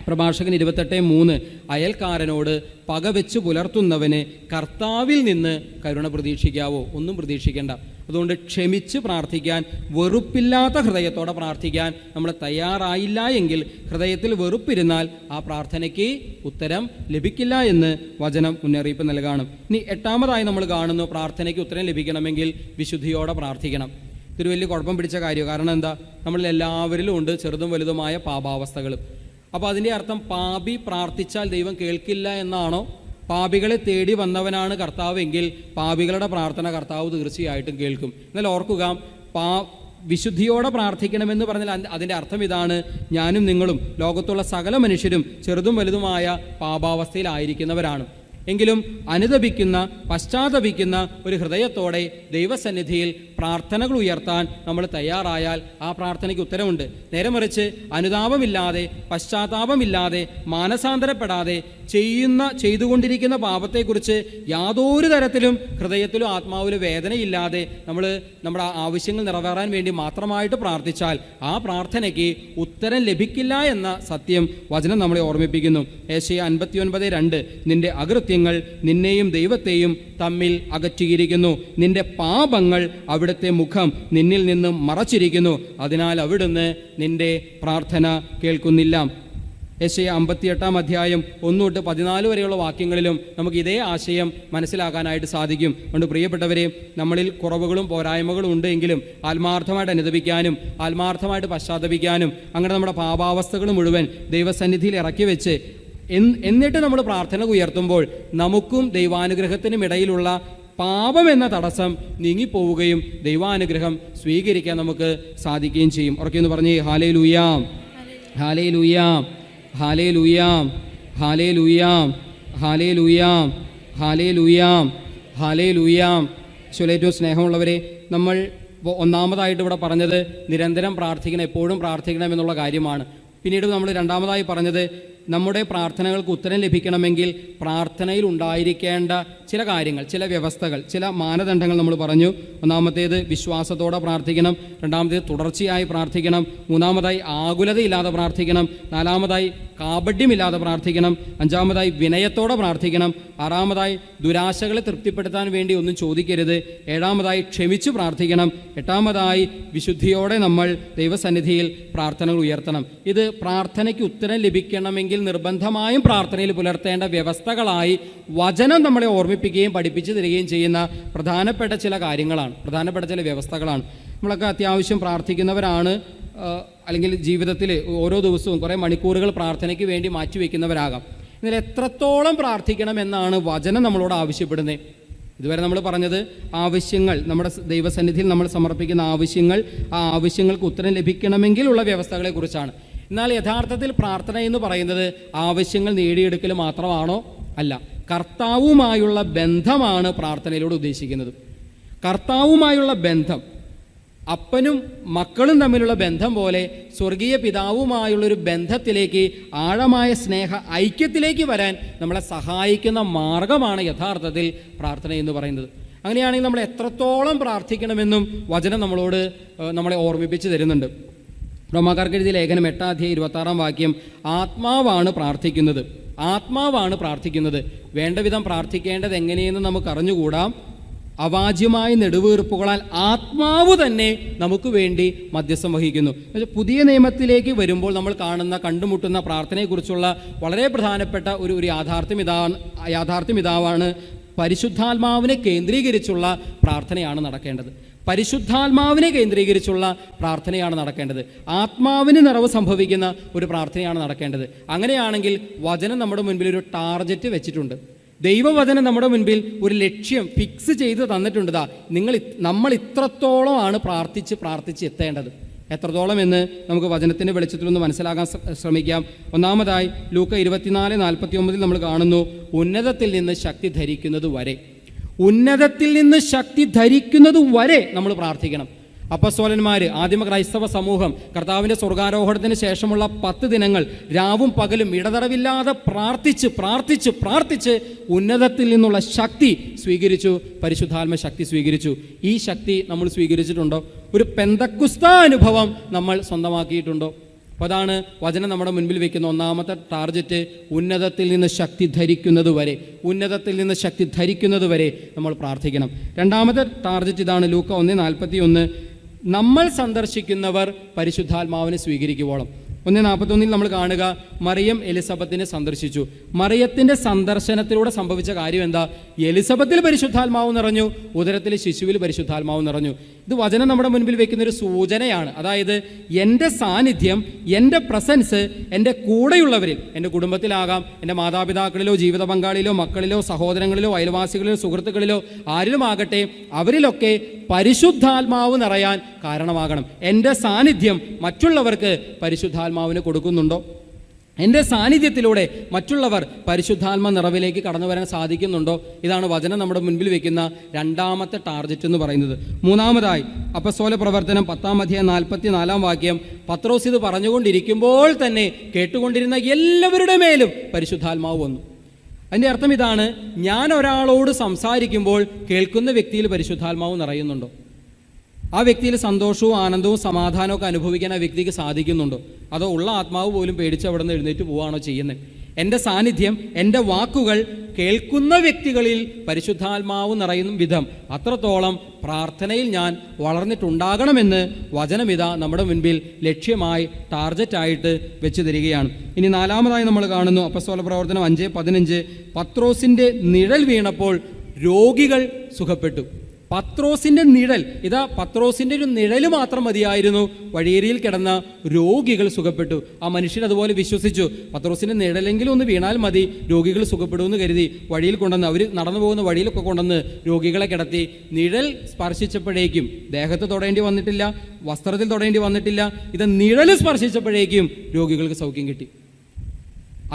പ്രഭാഷകൻ 28:3, അയൽക്കാരനോട് പകവെച്ച് പുലർത്തുന്നവന് കർത്താവിൽ നിന്ന് കരുണ പ്രതീക്ഷിക്കാവോ? ഒന്നും പ്രതീക്ഷിക്കേണ്ട. അതുകൊണ്ട് ക്ഷമിച്ച് പ്രാർത്ഥിക്കാൻ, വെറുപ്പില്ലാത്ത ഹൃദയത്തോടെ പ്രാർത്ഥിക്കാൻ നമ്മൾ തയ്യാറായില്ല എങ്കിൽ, ഹൃദയത്തിൽ വെറുപ്പിരുന്നാൽ ആ പ്രാർത്ഥനയ്ക്ക് ഉത്തരം ലഭിക്കില്ല എന്ന് വചനം മുന്നറിയിപ്പ് നൽകണം. ഇനി 8ാമതായി നമ്മൾ കാണുന്നു, പ്രാർത്ഥനയ്ക്ക് ഉത്തരം ലഭിക്കണമെങ്കിൽ വിശുദ്ധിയോടെ പ്രാർത്ഥിക്കണം. ഇതൊരു വലിയ കുഴപ്പം പിടിച്ച കാര്യം. കാരണം എന്താ? നമ്മളിൽ എല്ലാവരിലും ഉണ്ട് ചെറുതും വലുതുമായ പാപാവസ്ഥകളും. അപ്പോൾ അതിൻ്റെ അർത്ഥം പാപി പ്രാർത്ഥിച്ചാൽ ദൈവം കേൾക്കില്ല എന്നാണോ? പാപികളെ തേടി വന്നവനാണ് കർത്താവെങ്കിൽ പാപികളുടെ പ്രാർത്ഥന കർത്താവ് തീർച്ചയായിട്ടും കേൾക്കും. എന്നാൽ ഓർക്കുക, വിശുദ്ധിയോടെ പ്രാർത്ഥിക്കണമെന്ന് പറഞ്ഞാൽ അതിൻ്റെ അർത്ഥം ഇതാണ്, ഞാനും നിങ്ങളും ലോകത്തുള്ള സകല മനുഷ്യരും ചെറുതും വലുതുമായ പാപാവസ്ഥയിലായിരിക്കുന്നവരാണ്. എങ്കിലും അനുതപിക്കുന്ന, പശ്ചാത്തപിക്കുന്ന ഒരു ഹൃദയത്തോടെ ദൈവസന്നിധിയിൽ പ്രാർത്ഥനകൾ ഉയർത്താൻ നമ്മൾ തയ്യാറായാൽ ആ പ്രാർത്ഥനയ്ക്ക് ഉത്തരവുണ്ട്. നേരെ മറിച്ച് അനുതാപമില്ലാതെ, പശ്ചാത്താപമില്ലാതെ, മാനസാന്തരപ്പെടാതെ ചെയ്തുകൊണ്ടിരിക്കുന്ന പാപത്തെക്കുറിച്ച് യാതൊരു തരത്തിലും ഹൃദയത്തിലും ആത്മാവിലും വേദനയില്ലാതെ നമ്മൾ നമ്മുടെ ആവശ്യങ്ങൾ നിറവേറാൻ വേണ്ടി മാത്രമായിട്ട് പ്രാർത്ഥിച്ചാൽ ആ പ്രാർത്ഥനയ്ക്ക് ഉത്തരം ലഭിക്കില്ല എന്ന സത്യം വചനം നമ്മളെ ഓർമ്മിപ്പിക്കുന്നു. ഏശയ്യ 59:2, നിന്റെ അകൃത്യങ്ങൾ നിന്നെയും ദൈവത്തെയും തമ്മിൽ അകറ്റിയിരിക്കുന്നു, നിന്റെ പാപങ്ങൾ അവിടുത്തെ മുഖം നിന്നിൽ നിന്നും മറച്ചിരിക്കുന്നു, അതിനാൽ അവിടുന്ന് നിന്റെ പ്രാർത്ഥന കേൾക്കുന്നില്ല. ഏശയ്യ 58 1-14 വരെയുള്ള വാക്യങ്ങളിലും നമുക്ക് ഇതേ ആശയം മനസ്സിലാക്കാനായിട്ട് സാധിക്കും. അതുകൊണ്ട് പ്രിയപ്പെട്ടവരെ, നമ്മളിൽ കുറവുകളും പോരായ്മകളും ഉണ്ടെങ്കിലും ആത്മാർത്ഥമായിട്ട് അനുദപിക്കാനും ആത്മാർത്ഥമായിട്ട് പശ്ചാത്തപിക്കാനും അങ്ങനെ നമ്മുടെ പാപാവസ്ഥകൾ മുഴുവൻ ദൈവസന്നിധിയിൽ ഇറക്കി വെച്ച് എന്നിട്ട് നമ്മൾ പ്രാർത്ഥന ഉയർത്തുമ്പോൾ നമുക്കും ദൈവാനുഗ്രഹത്തിനും ഇടയിലുള്ള പാപം എന്ന തടസ്സം നീങ്ങിപ്പോവുകയും ദൈവാനുഗ്രഹം സ്വീകരിക്കാൻ നമുക്ക് സാധിക്കുകയും ചെയ്യും. ഉറക്കെന്ന് പറഞ്ഞേ hallelujah, hallelujah, hallelujah, hallelujah, hallelujah, hallelujah, hallelujah. ഏറ്റവും സ്നേഹമുള്ളവരെ, നമ്മൾ ഒന്നാമതായിട്ട് ഇവിടെ പറഞ്ഞത് നിരന്തരം പ്രാർത്ഥിക്കണം, എപ്പോഴും പ്രാർത്ഥിക്കണം എന്നുള്ള കാര്യമാണ്. പിന്നീട് നമ്മൾ രണ്ടാമതായി പറഞ്ഞത് നമ്മുടെ പ്രാർത്ഥനകൾക്ക് ഉത്തരം ലഭിക്കണമെങ്കിൽ പ്രാർത്ഥനയിൽ ഉണ്ടായിരിക്കേണ്ട ചില കാര്യങ്ങൾ, ചില വ്യവസ്ഥകൾ, ചില മാനദണ്ഡങ്ങൾ നമ്മൾ പറഞ്ഞു. ഒന്നാമത്തേത് വിശ്വാസത്തോടെ പ്രാർത്ഥിക്കണം, രണ്ടാമത്തേത് തുടർച്ചയായി പ്രാർത്ഥിക്കണം, മൂന്നാമതായി ആകുലതയില്ലാതെ പ്രാർത്ഥിക്കണം, നാലാമതായി കാപഢ്യമില്ലാതെ പ്രാർത്ഥിക്കണം, അഞ്ചാമതായി വിനയത്തോടെ പ്രാർത്ഥിക്കണം, ആറാമതായി ദുരാശകളെ തൃപ്തിപ്പെടുത്താൻ വേണ്ടി ഒന്നും ചോദിക്കരുത്, ഏഴാമതായി ക്ഷമിച്ച് പ്രാർത്ഥിക്കണം, എട്ടാമതായി വിശുദ്ധിയോടെ നമ്മൾ ദൈവസന്നിധിയിൽ പ്രാർത്ഥനകൾ ഉയർത്തണം. ഇത് പ്രാർത്ഥനയ്ക്ക് ഉത്തരം ലഭിക്കണമെങ്കിൽ നിർബന്ധമായും പ്രാർത്ഥനയിൽ പുലർത്തേണ്ട വ്യവസ്ഥകളായി വചനം നമ്മളെ ഓർമ്മിപ്പിക്കുകയും പഠിപ്പിച്ചു തരികയും ചെയ്യുന്ന പ്രധാനപ്പെട്ട ചില കാര്യങ്ങളാണ്, പ്രധാനപ്പെട്ട ചില വ്യവസ്ഥകളാണ്. നമ്മളൊക്കെ അത്യാവശ്യം പ്രാർത്ഥിക്കുന്നവരാണ്, അല്ലെങ്കിൽ ജീവിതത്തിൽ ഓരോ ദിവസവും കുറേ മണിക്കൂറുകൾ പ്രാർത്ഥനയ്ക്ക് വേണ്ടി മാറ്റിവെക്കുന്നവരാകാം. എന്നാൽ എത്രത്തോളം പ്രാർത്ഥിക്കണമെന്നാണ് വചനം നമ്മളോട് ആവശ്യപ്പെടുന്നത്? ഇതുവരെ നമ്മൾ പറഞ്ഞത് ആവശ്യങ്ങൾ, നമ്മുടെ ദൈവസന്നിധിയിൽ നമ്മൾ സമർപ്പിക്കുന്ന ആവശ്യങ്ങൾ, ആ ആവശ്യങ്ങൾക്ക് ഉത്തരം ലഭിക്കണമെങ്കിലുള്ള വ്യവസ്ഥകളെക്കുറിച്ചാണ്. എന്നാൽ യഥാർത്ഥത്തിൽ പ്രാർത്ഥന എന്ന് പറയുന്നത് ആവശ്യങ്ങൾ നേടിയെടുക്കൽ മാത്രമാണോ? അല്ല, കർത്താവുമായുള്ള ബന്ധമാണ് പ്രാർത്ഥനയിലൂടെ ഉദ്ദേശിക്കുന്നത്. കർത്താവുമായുള്ള ബന്ധം, അപ്പനും മക്കളും തമ്മിലുള്ള ബന്ധം പോലെ സ്വർഗീയ പിതാവുമായുള്ളൊരു ബന്ധത്തിലേക്ക്, ആഴമായ സ്നേഹ ഐക്യത്തിലേക്ക് വരാൻ നമ്മളെ സഹായിക്കുന്ന മാർഗമാണ് യഥാർത്ഥത്തിൽ പ്രാർത്ഥന എന്ന് പറയുന്നത്. അങ്ങനെയാണെങ്കിൽ നമ്മൾ എത്രത്തോളം പ്രാർത്ഥിക്കണമെന്നും വചനം നമ്മളെ ഓർമ്മിപ്പിച്ച് തരുന്നുണ്ട്. റോമാക്കാർക്ക് എഴുതിയ ലേഖനം 8-26 ആത്മാവാണ് പ്രാർത്ഥിക്കുന്നത്. ആത്മാവാണ് പ്രാർത്ഥിക്കുന്നത്. വേണ്ട വിധം പ്രാർത്ഥിക്കേണ്ടത് എങ്ങനെയെന്ന് നമുക്ക് അറിഞ്ഞുകൂടാം. അവാച്യമായ നെടുവീർപ്പുകളാൽ ആത്മാവ് തന്നെ നമുക്ക് വേണ്ടി മധ്യസ്ഥം വഹിക്കുന്നു. പുതിയ നിയമത്തിലേക്ക് വരുമ്പോൾ നമ്മൾ കാണുന്ന കണ്ടുമുട്ടുന്ന പ്രാർത്ഥനയെക്കുറിച്ചുള്ള വളരെ പ്രധാനപ്പെട്ട ഒരു യാഥാർത്ഥ്യം ഇതാവാണ്. പരിശുദ്ധാത്മാവിനെ കേന്ദ്രീകരിച്ചുള്ള പ്രാർത്ഥനയാണ് നടക്കേണ്ടത്. പരിശുദ്ധാത്മാവിനെ കേന്ദ്രീകരിച്ചുള്ള പ്രാർത്ഥനയാണ് നടക്കേണ്ടത്. ആത്മാവിന് നിറവ് സംഭവിക്കുന്ന ഒരു പ്രാർത്ഥനയാണ് നടക്കേണ്ടത്. അങ്ങനെയാണെങ്കിൽ വചനം നമ്മുടെ മുൻപിൽ ഒരു ടാർഗറ്റ് വെച്ചിട്ടുണ്ട്. ദൈവവചനം നമ്മുടെ മുൻപിൽ ഒരു ലക്ഷ്യം ഫിക്സ് ചെയ്ത് തന്നിട്ടുണ്ട്. നമ്മൾ ഇത്രത്തോളമാണ് പ്രാർത്ഥിച്ച് എത്തേണ്ടത്. എത്രത്തോളം എന്ന് നമുക്ക് വചനത്തിൻ്റെ വെളിച്ചത്തിലൊന്ന് മനസ്സിലാക്കാൻ ശ്രമിക്കാം. ഒന്നാമതായി ലൂക്ക 24:49 നമ്മൾ കാണുന്നു, ഉന്നതത്തിൽ നിന്ന് ശക്തി ധരിക്കുന്നത് വരെ. ഉന്നതത്തിൽ നിന്ന് ശക്തി ധരിക്കുന്നത് വരെ നമ്മൾ പ്രാർത്ഥിക്കണം. അപ്പസ്തോലന്മാർ, ആദിമ ക്രൈസ്തവ സമൂഹം കർത്താവിൻ്റെ സ്വർഗാരോഹണത്തിന് ശേഷമുള്ള 10 ദിനങ്ങൾ രാവും പകലും ഇടതടവില്ലാതെ പ്രാർത്ഥിച്ച് ഉന്നതത്തിൽ നിന്നുള്ള ശക്തി സ്വീകരിച്ചു. പരിശുദ്ധാത്മ ശക്തി സ്വീകരിച്ചു. ഈ ശക്തി നമ്മൾ സ്വീകരിച്ചിട്ടുണ്ടോ? ഒരു പെന്തക്കുസ്ത അനുഭവം നമ്മൾ സ്വന്തമാക്കിയിട്ടുണ്ടോ? അപ്പോൾ അതാണ് വചനം നമ്മുടെ മുൻപിൽ വെക്കുന്ന ഒന്നാമത്തെ ടാർഗറ്റ്. ഉന്നതത്തിൽ നിന്ന് ശക്തി ധരിക്കുന്നത് വരെ, ഉന്നതത്തിൽ നിന്ന് ശക്തി ധരിക്കുന്നത് വരെ നമ്മൾ പ്രാർത്ഥിക്കണം. രണ്ടാമത്തെ ടാർഗറ്റ് ഇതാണ്. ലൂക്ക 1:41 നമ്മൾ സന്ദർശിക്കുന്നവർ പരിശുദ്ധാത്മാവിനെ സ്വീകരിക്കുവോളം. 1:41 നമ്മൾ കാണുക, മറിയം എലിസബത്തിനെ സന്ദർശിച്ചു. മറിയത്തിൻ്റെ സന്ദർശനത്തിലൂടെ സംഭവിച്ച കാര്യം എന്താ? എലിസബത്തിൽ പരിശുദ്ധാത്മാവ് നിറഞ്ഞു, ഉദരത്തിൽ ശിശുവിൽ പരിശുദ്ധാത്മാവ് നിറഞ്ഞു. ഇത് വചനം നമ്മുടെ മുൻപിൽ വെക്കുന്നൊരു സൂചനയാണ്. അതായത് എൻ്റെ സാന്നിധ്യം, എൻ്റെ പ്രസൻസ് എൻ്റെ കൂടെയുള്ളവരിൽ, എൻ്റെ കുടുംബത്തിലാകാം, എൻ്റെ മാതാപിതാക്കളിലോ ജീവിത പങ്കാളിയിലോ മക്കളിലോ സഹോദരങ്ങളിലോ അയൽവാസികളിലോ സുഹൃത്തുക്കളിലോ ആരിലുമാകട്ടെ, അവരിലൊക്കെ പരിശുദ്ധാത്മാവ് നിറയാൻ കാരണമാകണം. എൻ്റെ സാന്നിധ്യം മറ്റുള്ളവർക്ക് പരിശുദ്ധാത്മാവിന് കൊടുക്കുന്നുണ്ടോ? എൻ്റെ സാന്നിധ്യത്തിലൂടെ മറ്റുള്ളവർ പരിശുദ്ധാത്മ നിറവിലേക്ക് കടന്നു വരാൻ സാധിക്കുന്നുണ്ടോ? ഇതാണ് വചനം നമ്മുടെ മുൻപിൽ വെക്കുന്ന രണ്ടാമത്തെ ടാർഗറ്റ് എന്ന് പറയുന്നത്. മൂന്നാമതായി അപ്പസ്തോല പ്രവർത്തനം 10:44 പത്രോസ് ഇത് പറഞ്ഞുകൊണ്ടിരിക്കുമ്പോൾ തന്നെ കേട്ടുകൊണ്ടിരുന്ന എല്ലാവരുടെ മേലും പരിശുദ്ധാത്മാവ് വന്നു. അതിൻ്റെ അർത്ഥം ഇതാണ്, ഞാൻ ഒരാളോട് സംസാരിക്കുമ്പോൾ കേൾക്കുന്ന വ്യക്തിയിൽ പരിശുദ്ധാത്മാവ് നിറയുന്നുണ്ടോ? ആ വ്യക്തിയിൽ സന്തോഷവും ആനന്ദവും സമാധാനവും ഒക്കെ അനുഭവിക്കാൻ ആ വ്യക്തിക്ക് സാധിക്കുന്നുണ്ടോ? അതോ ഉള്ള ആത്മാവ് പോലും പേടിച്ച് അവിടെ നിന്ന് എഴുന്നേറ്റ് പോവുകയാണോ ചെയ്യുന്നത്? എൻ്റെ സാന്നിധ്യം, എൻ്റെ വാക്കുകൾ കേൾക്കുന്ന വ്യക്തികളിൽ പരിശുദ്ധാത്മാവ് നിറയുന്ന വിധം അത്രത്തോളം പ്രാർത്ഥനയിൽ ഞാൻ വളർന്നിട്ടുണ്ടാകണമെന്ന് വചനമിത നമ്മുടെ മുൻപിൽ ലക്ഷ്യമായി ടാർഗറ്റായിട്ട് വെച്ച് തരികയാണ്. ഇനി നാലാമതായി നമ്മൾ കാണുന്നു അപ്പസ്തോല പ്രവർത്തനം 5:15 പത്രോസിൻ്റെ നിഴൽ വീണപ്പോൾ രോഗികൾ സുഖപ്പെട്ടു. പത്രോസിൻ്റെ നിഴൽ, പത്രോസിൻ്റെ ഒരു നിഴൽ മാത്രം മതിയായിരുന്നു, വഴിയരിയിൽ കിടന്ന രോഗികൾ സുഖപ്പെട്ടു. ആ മനുഷ്യൻ അതുപോലെ വിശ്വസിച്ചു. പത്രോസിൻ്റെ നിഴലെങ്കിലും ഒന്ന് വീണാൽ മതി, രോഗികൾ സുഖപ്പെടുമെന്ന് കരുതി വഴിയിൽ കൊണ്ടുവന്ന്, അവർ നടന്നു പോകുന്ന വഴിയിലൊക്കെ കൊണ്ടുവന്ന് രോഗികളെ കിടത്തി. നിഴൽ സ്പർശിച്ചപ്പോഴേക്കും ദേഹത്ത് തൊടേണ്ടി വന്നിട്ടില്ല, വസ്ത്രത്തിൽ തൊടേണ്ടി വന്നിട്ടില്ല. ഇത് നിഴൽ സ്പർശിച്ചപ്പോഴേക്കും രോഗികൾക്ക് സൗഖ്യം കിട്ടി.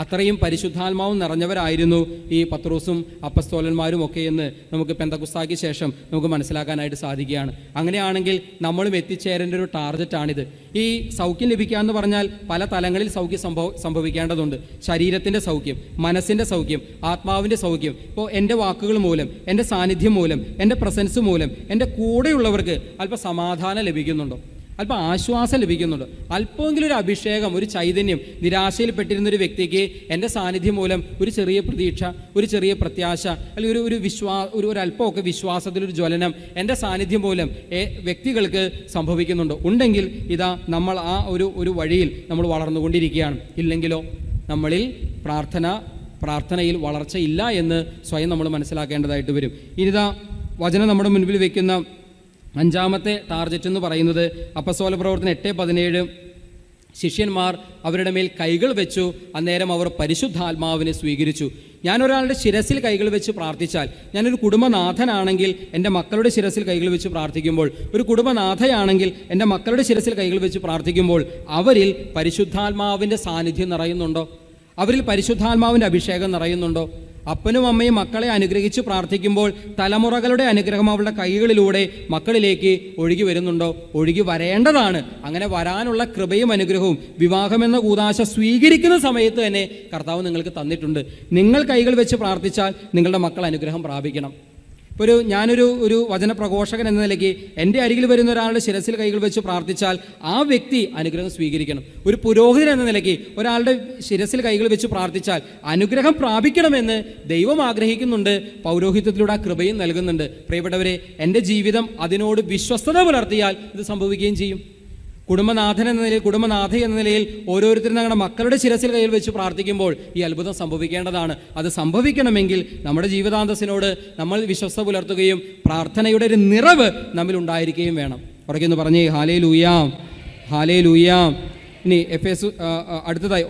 അത്രയും പരിശുദ്ധാത്മാവും നിറഞ്ഞവരായിരുന്നു ഈ പത്രോസും അപ്പസ്തോലന്മാരും ഒക്കെ എന്ന് നമുക്ക് പെന്തക്കുസ്തായ്ക്ക് ശേഷം നമുക്ക് മനസ്സിലാക്കാനായിട്ട് സാധിക്കുകയാണ്. അങ്ങനെയാണെങ്കിൽ നമ്മളും എത്തിച്ചേരേണ്ട ഒരു ടാർഗറ്റാണിത്. ഈ സൗഖ്യം ലഭിക്കുക എന്ന് പറഞ്ഞാൽ പല തലങ്ങളിൽ സൗഖ്യം സംഭവിക്കേണ്ടതുണ്ട്. ശരീരത്തിൻ്റെ സൗഖ്യം, മനസ്സിൻ്റെ സൗഖ്യം, ആത്മാവിൻ്റെ സൗഖ്യം. ഇപ്പോൾ എൻ്റെ വാക്കുകൾ മൂലം, എൻ്റെ സാന്നിധ്യം മൂലം, എൻ്റെ പ്രസൻസ് മൂലം എൻ്റെ കൂടെയുള്ളവർക്ക് അല്പം സമാധാനം ലഭിക്കുന്നുണ്ടോ? അല്പം ആശ്വാസം ലഭിക്കുന്നുണ്ട്. അല്പമെങ്കിലും ഒരു അഭിഷേകം, ഒരു ചൈതന്യം. നിരാശയിൽപ്പെട്ടിരുന്നൊരു വ്യക്തിക്ക് എൻ്റെ സാന്നിധ്യം മൂലം ഒരു ചെറിയ പ്രതീക്ഷ, ഒരു ചെറിയ പ്രത്യാശ, അല്ലെങ്കിൽ ഒരു അല്പമൊക്കെ വിശ്വാസത്തിലൊരു ജ്വലനം എൻ്റെ സാന്നിധ്യം മൂലം വ്യക്തികൾക്ക് സംഭവിക്കുന്നുണ്ടോ? ഉണ്ടെങ്കിൽ ഇതാ നമ്മൾ ആ ഒരു വഴിയിൽ നമ്മൾ വളർന്നുകൊണ്ടിരിക്കുകയാണ്. ഇല്ലെങ്കിലോ നമ്മളിൽ പ്രാർത്ഥനയിൽ വളർച്ചയില്ല എന്ന് സ്വയം നമ്മൾ മനസ്സിലാക്കേണ്ടതായിട്ട് വരും. ഇനിതാ വചനം നമ്മുടെ മുൻപിൽ വയ്ക്കുന്ന അഞ്ചാമത്തെ ടാർഗറ്റ് എന്ന് പറയുന്നത് അപ്പസ്തോല പ്രവർത്തനം 8:17 ശിഷ്യന്മാർ അവരുടെ മേൽ കൈകൾ വെച്ചു, അന്നേരം അവർ പരിശുദ്ധാത്മാവിനെ സ്വീകരിച്ചു. ഞാനൊരാളുടെ ശിരസിൽ കൈകൾ വെച്ച് പ്രാർത്ഥിച്ചാൽ, ഞാനൊരു കുടുംബനാഥനാണെങ്കിൽ എൻ്റെ മക്കളുടെ ശിരസിൽ കൈകൾ വെച്ച് പ്രാർത്ഥിക്കുമ്പോൾ, ഒരു കുടുംബനാഥയാണെങ്കിൽ എൻ്റെ മക്കളുടെ ശിരസിൽ കൈകൾ വെച്ച് പ്രാർത്ഥിക്കുമ്പോൾ അവരിൽ പരിശുദ്ധാത്മാവിൻ്റെ സാന്നിധ്യം നിറയുന്നുണ്ടോ? അവരിൽ പരിശുദ്ധാത്മാവിൻ്റെ അഭിഷേകം നിറയുന്നുണ്ടോ? അപ്പനും അമ്മയും മക്കളെ അനുഗ്രഹിച്ച് പ്രാർത്ഥിക്കുമ്പോൾ തലമുറകളുടെ അനുഗ്രഹം അവളുടെ കൈകളിലൂടെ മക്കളിലേക്ക് ഒഴുകി വരുന്നുണ്ടോ? ഒഴുകി വരേണ്ടതാണ്. അങ്ങനെ വരാനുള്ള കൃപയും അനുഗ്രഹവും വിവാഹമെന്ന കൂദാശ സ്വീകരിക്കുന്ന സമയത്ത് തന്നെ കർത്താവ് നിങ്ങൾക്ക് തന്നിട്ടുണ്ട്. നിങ്ങൾ കൈകൾ വെച്ച് പ്രാർത്ഥിച്ചാൽ നിങ്ങളുടെ മക്കൾ അനുഗ്രഹം പ്രാപിക്കണം. ഇപ്പോൾ ഞാനൊരു വചന പ്രഘോഷകൻ എന്ന നിലയ്ക്ക് എൻ്റെ അരികിൽ വരുന്ന ഒരാളുടെ ശിരസിൽ കൈകൾ വെച്ച് പ്രാർത്ഥിച്ചാൽ ആ വ്യക്തി അനുഗ്രഹം സ്വീകരിക്കണം. ഒരു പുരോഹിതൻ എന്ന നിലയ്ക്ക് ഒരാളുടെ ശിരസിൽ കൈകൾ വെച്ച് പ്രാർത്ഥിച്ചാൽ അനുഗ്രഹം പ്രാപിക്കണമെന്ന് ദൈവം ആഗ്രഹിക്കുന്നുണ്ട്. പൗരോഹിത്യത്തിലൂടെ ആ കൃപയും നൽകുന്നുണ്ട്. പ്രിയപ്പെട്ടവരെ, എൻ്റെ ജീവിതം അതിനോട് വിശ്വസ്തത പുലർത്തിയാൽ ഇത് സംഭവിക്കുകയും ചെയ്യും. കുടുംബനാഥൻ എന്ന നിലയിൽ, കുടുംബനാഥ എന്ന നിലയിൽ ഓരോരുത്തരും ഞങ്ങളുടെ മക്കളുടെ ശിരസിൽ കയ്യിൽ വെച്ച് പ്രാർത്ഥിക്കുമ്പോൾ ഈ അത്ഭുതം സംഭവിക്കേണ്ടതാണ്. അത് സംഭവിക്കണമെങ്കിൽ നമ്മുടെ ജീവിതാന്തസ്സിനോട് നമ്മൾ വിശ്വസ്ത പുലർത്തുകയും പ്രാർത്ഥനയുടെ ഒരു നിറവ് നമ്മിൽ ഉണ്ടായിരിക്കുകയും വേണം. ഉറക്കെന്ന് പറഞ്ഞേ ഹല്ലേലൂയ, ഹല്ലേലൂയ. ഇനി അടുത്തതായി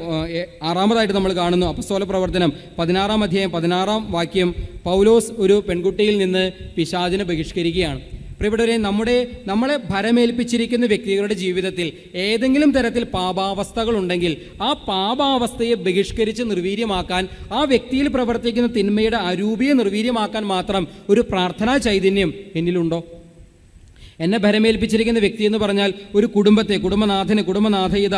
6-ാമതായിട്ട് നമ്മൾ കാണുന്നു അപ്പസ്തോല പ്രവർത്തനം 16-ാം അധ്യായം 16-ാം വാക്യം. പൗലോസ് ഒരു പെൺകുട്ടിയിൽ നിന്ന് പിശാചിനെ ബഹിഷ്കരിക്കുകയാണ്. പ്രിയപ്പെട്ടവരെ, നമ്മളെ ഭരമേൽപ്പിച്ചിരിക്കുന്ന വ്യക്തികളുടെ ജീവിതത്തിൽ ഏതെങ്കിലും തരത്തിൽ പാപാവസ്ഥകളുണ്ടെങ്കിൽ ആ പാപാവസ്ഥയെ ബഹിഷ്കരിച്ച് നിർവീര്യമാക്കാൻ, ആ വ്യക്തിയിൽ പ്രവർത്തിക്കുന്ന തിന്മയുടെ അരൂപിയെ നിർവീര്യമാക്കാൻ മാത്രം ഒരു പ്രാർത്ഥനാ ചൈതന്യം എന്നിലുണ്ടോ? എന്നെ ഭരമേൽപ്പിച്ചിരിക്കുന്ന വ്യക്തി എന്ന് പറഞ്ഞാൽ ഒരു കുടുംബത്തെ, കുടുംബനാഥയത,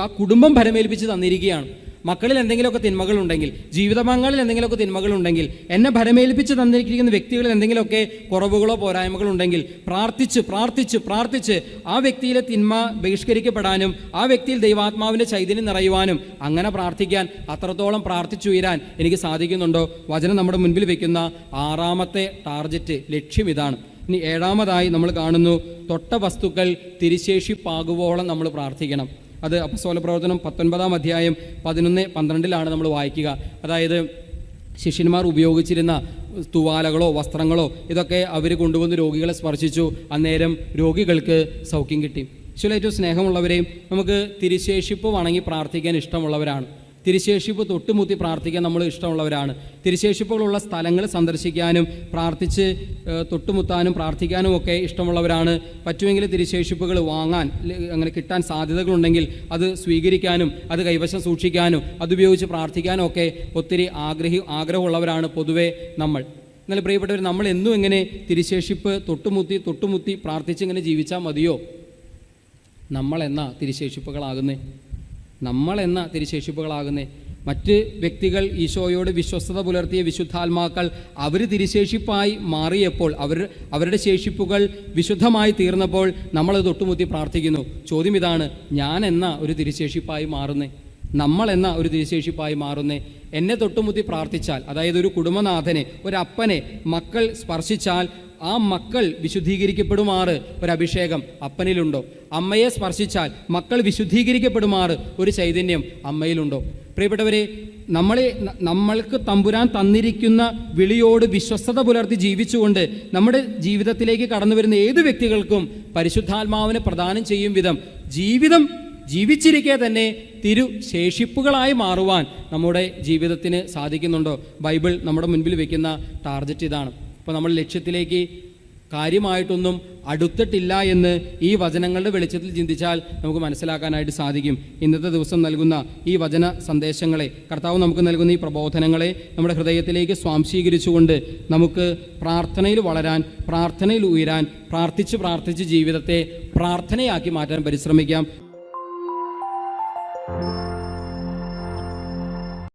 ആ കുടുംബം ഭരമേൽപ്പിച്ച് തന്നിരിക്കുകയാണ്. മക്കളിൽ എന്തെങ്കിലുമൊക്കെ തിന്മകളുണ്ടെങ്കിൽ, ജീവിതപങ്കാളിൽ എന്തെങ്കിലുമൊക്കെ തിന്മകളുണ്ടെങ്കിൽ, എന്നെ ഭരമേൽപ്പിച്ച് തന്നിരിക്കുന്ന വ്യക്തികളിൽ എന്തെങ്കിലുമൊക്കെ കുറവുകളോ പോരായ്മകളുണ്ടെങ്കിൽ പ്രാർത്ഥിച്ച് ആ വ്യക്തിയിലെ തിന്മ ബഹിഷ്കരിക്കപ്പെടാനും ആ വ്യക്തിയിൽ ദൈവാത്മാവിൻ്റെ ചൈതന്യം നിറയുവാനും അങ്ങനെ പ്രാർത്ഥിക്കാൻ, അത്രത്തോളം പ്രാർത്ഥിച്ചുയരാൻ എനിക്ക് സാധിക്കുന്നുണ്ടോ? വചനം നമ്മുടെ മുൻപിൽ വെക്കുന്ന 6-ാമത്തെ ടാർഗറ്റ്, ലക്ഷ്യം ഇതാണ്. ഇനി 7-ാമതായി നമ്മൾ കാണുന്നു, തൊട്ട വസ്തുക്കൾ തിരിശേഷിപ്പാകുവോളം നമ്മൾ പ്രാർത്ഥിക്കണം. അത് അപ്പസ്തോല പ്രവർത്തനം 19-ാം അധ്യായം 11-12 നമ്മൾ വായിക്കുക. അതായത് ശിഷ്യന്മാർ ഉപയോഗിച്ചിരുന്ന തുവാലകളോ വസ്ത്രങ്ങളോ ഇതൊക്കെ അവർ കൊണ്ടുവന്ന് രോഗികളെ സ്പർശിച്ചു. അന്നേരം രോഗികൾക്ക് സൗഖ്യം കിട്ടി. ഈശോയിൽ ഏറ്റവും സ്നേഹമുള്ളവരെയും, നമുക്ക് തിരുശേഷിപ്പ് വണങ്ങി പ്രാർത്ഥിക്കാൻ ഇഷ്ടമുള്ളവരാണ്. തിരുശേഷിപ്പ് തൊട്ടുമുത്തി പ്രാർത്ഥിക്കാൻ നമ്മൾ ഇഷ്ടമുള്ളവരാണ്. തിരുശേഷിപ്പുകളുള്ള സ്ഥലങ്ങൾ സന്ദർശിക്കാനും പ്രാർത്ഥിച്ച് തൊട്ടുമുത്താനും പ്രാർത്ഥിക്കാനും ഒക്കെ ഇഷ്ടമുള്ളവരാണ്. പറ്റുമെങ്കിൽ തിരുശേഷിപ്പുകൾ വാങ്ങാൻ, അങ്ങനെ കിട്ടാൻ സാധ്യതകളുണ്ടെങ്കിൽ അത് സ്വീകരിക്കാനും അത് കൈവശം സൂക്ഷിക്കാനും അതുപയോഗിച്ച് പ്രാർത്ഥിക്കാനും ഒക്കെ ഒത്തിരി ആഗ്രഹമുള്ളവരാണ് പൊതുവേ നമ്മൾ. എന്നാൽ പ്രിയപ്പെട്ടവർ, നമ്മൾ എന്നും എങ്ങനെ തിരുശേഷിപ്പ് തൊട്ടുമുത്തി പ്രാർത്ഥിച്ച് ഇങ്ങനെ ജീവിച്ചാൽ മതിയോ? നമ്മളെന്നാ തിരുശേഷിപ്പുകളാകുന്നേ? മറ്റ് വ്യക്തികൾ, ഈശോയോട് വിശ്വസ്തത പുലർത്തിയ വിശുദ്ധാത്മാക്കൾ, അവർ തിരുശേഷിപ്പായി മാറിയപ്പോൾ, അവരുടെ ശേഷിപ്പുകൾ വിശുദ്ധമായി തീർന്നപ്പോൾ നമ്മളത് തൊട്ടുമുത്തി പ്രാർത്ഥിക്കുന്നു. ചോദ്യം ഇതാണ്, ഞാൻ എന്നാ ഒരു തിരുശേഷിപ്പായി മാറുന്നേ? നമ്മൾ എന്ന ഒരു തിരുശേഷിപ്പായി മാറുന്നേ? എന്നെ തൊട്ടുമുത്തി പ്രാർത്ഥിച്ചാൽ, അതായത് ഒരു കുടുംബനാഥനെ, ഒരപ്പനെ മക്കൾ സ്പർശിച്ചാൽ ആ മക്കൾ വിശുദ്ധീകരിക്കപ്പെടുമാറ് ഒരു അഭിഷേകം അപ്പനിലുണ്ടോ? അമ്മയെ സ്പർശിച്ചാൽ മക്കൾ വിശുദ്ധീകരിക്കപ്പെടുമാറ് ഒരു ചൈതന്യം അമ്മയിലുണ്ടോ? പ്രിയപ്പെട്ടവരെ, നമ്മൾക്ക് തമ്പുരാൻ തന്നിരിക്കുന്ന വിളിയോട് വിശ്വസ്തത പുലർത്തി ജീവിച്ചുകൊണ്ട് നമ്മുടെ ജീവിതത്തിലേക്ക് കടന്നു വരുന്ന ഏത് വ്യക്തികൾക്കും പരിശുദ്ധാത്മാവിനെ പ്രദാനം ചെയ്യും വിധം ജീവിച്ചിരിക്കെ തന്നെ തിരുശേഷിപ്പുകളായി മാറുവാൻ നമ്മുടെ ജീവിതത്തിന് സാധിക്കുന്നുണ്ടോ? ബൈബിൾ നമ്മുടെ മുൻപിൽ വെക്കുന്ന ടാർഗറ്റ് ഇതാണ്. അപ്പോൾ നമ്മൾ ലക്ഷ്യത്തിലേക്ക് കാര്യമായിട്ടൊന്നും അടുത്തിട്ടില്ല എന്ന് ഈ വചനങ്ങളുടെ വെളിച്ചത്തിൽ ചിന്തിച്ചാൽ നമുക്ക് മനസ്സിലാക്കാനായിട്ട് സാധിക്കും. ഇന്നത്തെ ദിവസം നൽകുന്ന ഈ വചന സന്ദേശങ്ങളെ, കർത്താവ് നമുക്ക് നൽകുന്ന ഈ പ്രബോധനങ്ങളെ നമ്മുടെ ഹൃദയത്തിലേക്ക് സ്വാംശീകരിച്ചുകൊണ്ട് നമുക്ക് പ്രാർത്ഥനയിൽ വളരാൻ, പ്രാർത്ഥനയിൽ ഉയരാൻ, പ്രാർത്ഥിച്ച് ജീവിതത്തെ പ്രാർത്ഥനയാക്കി മാറ്റാൻ പരിശ്രമിക്കാം.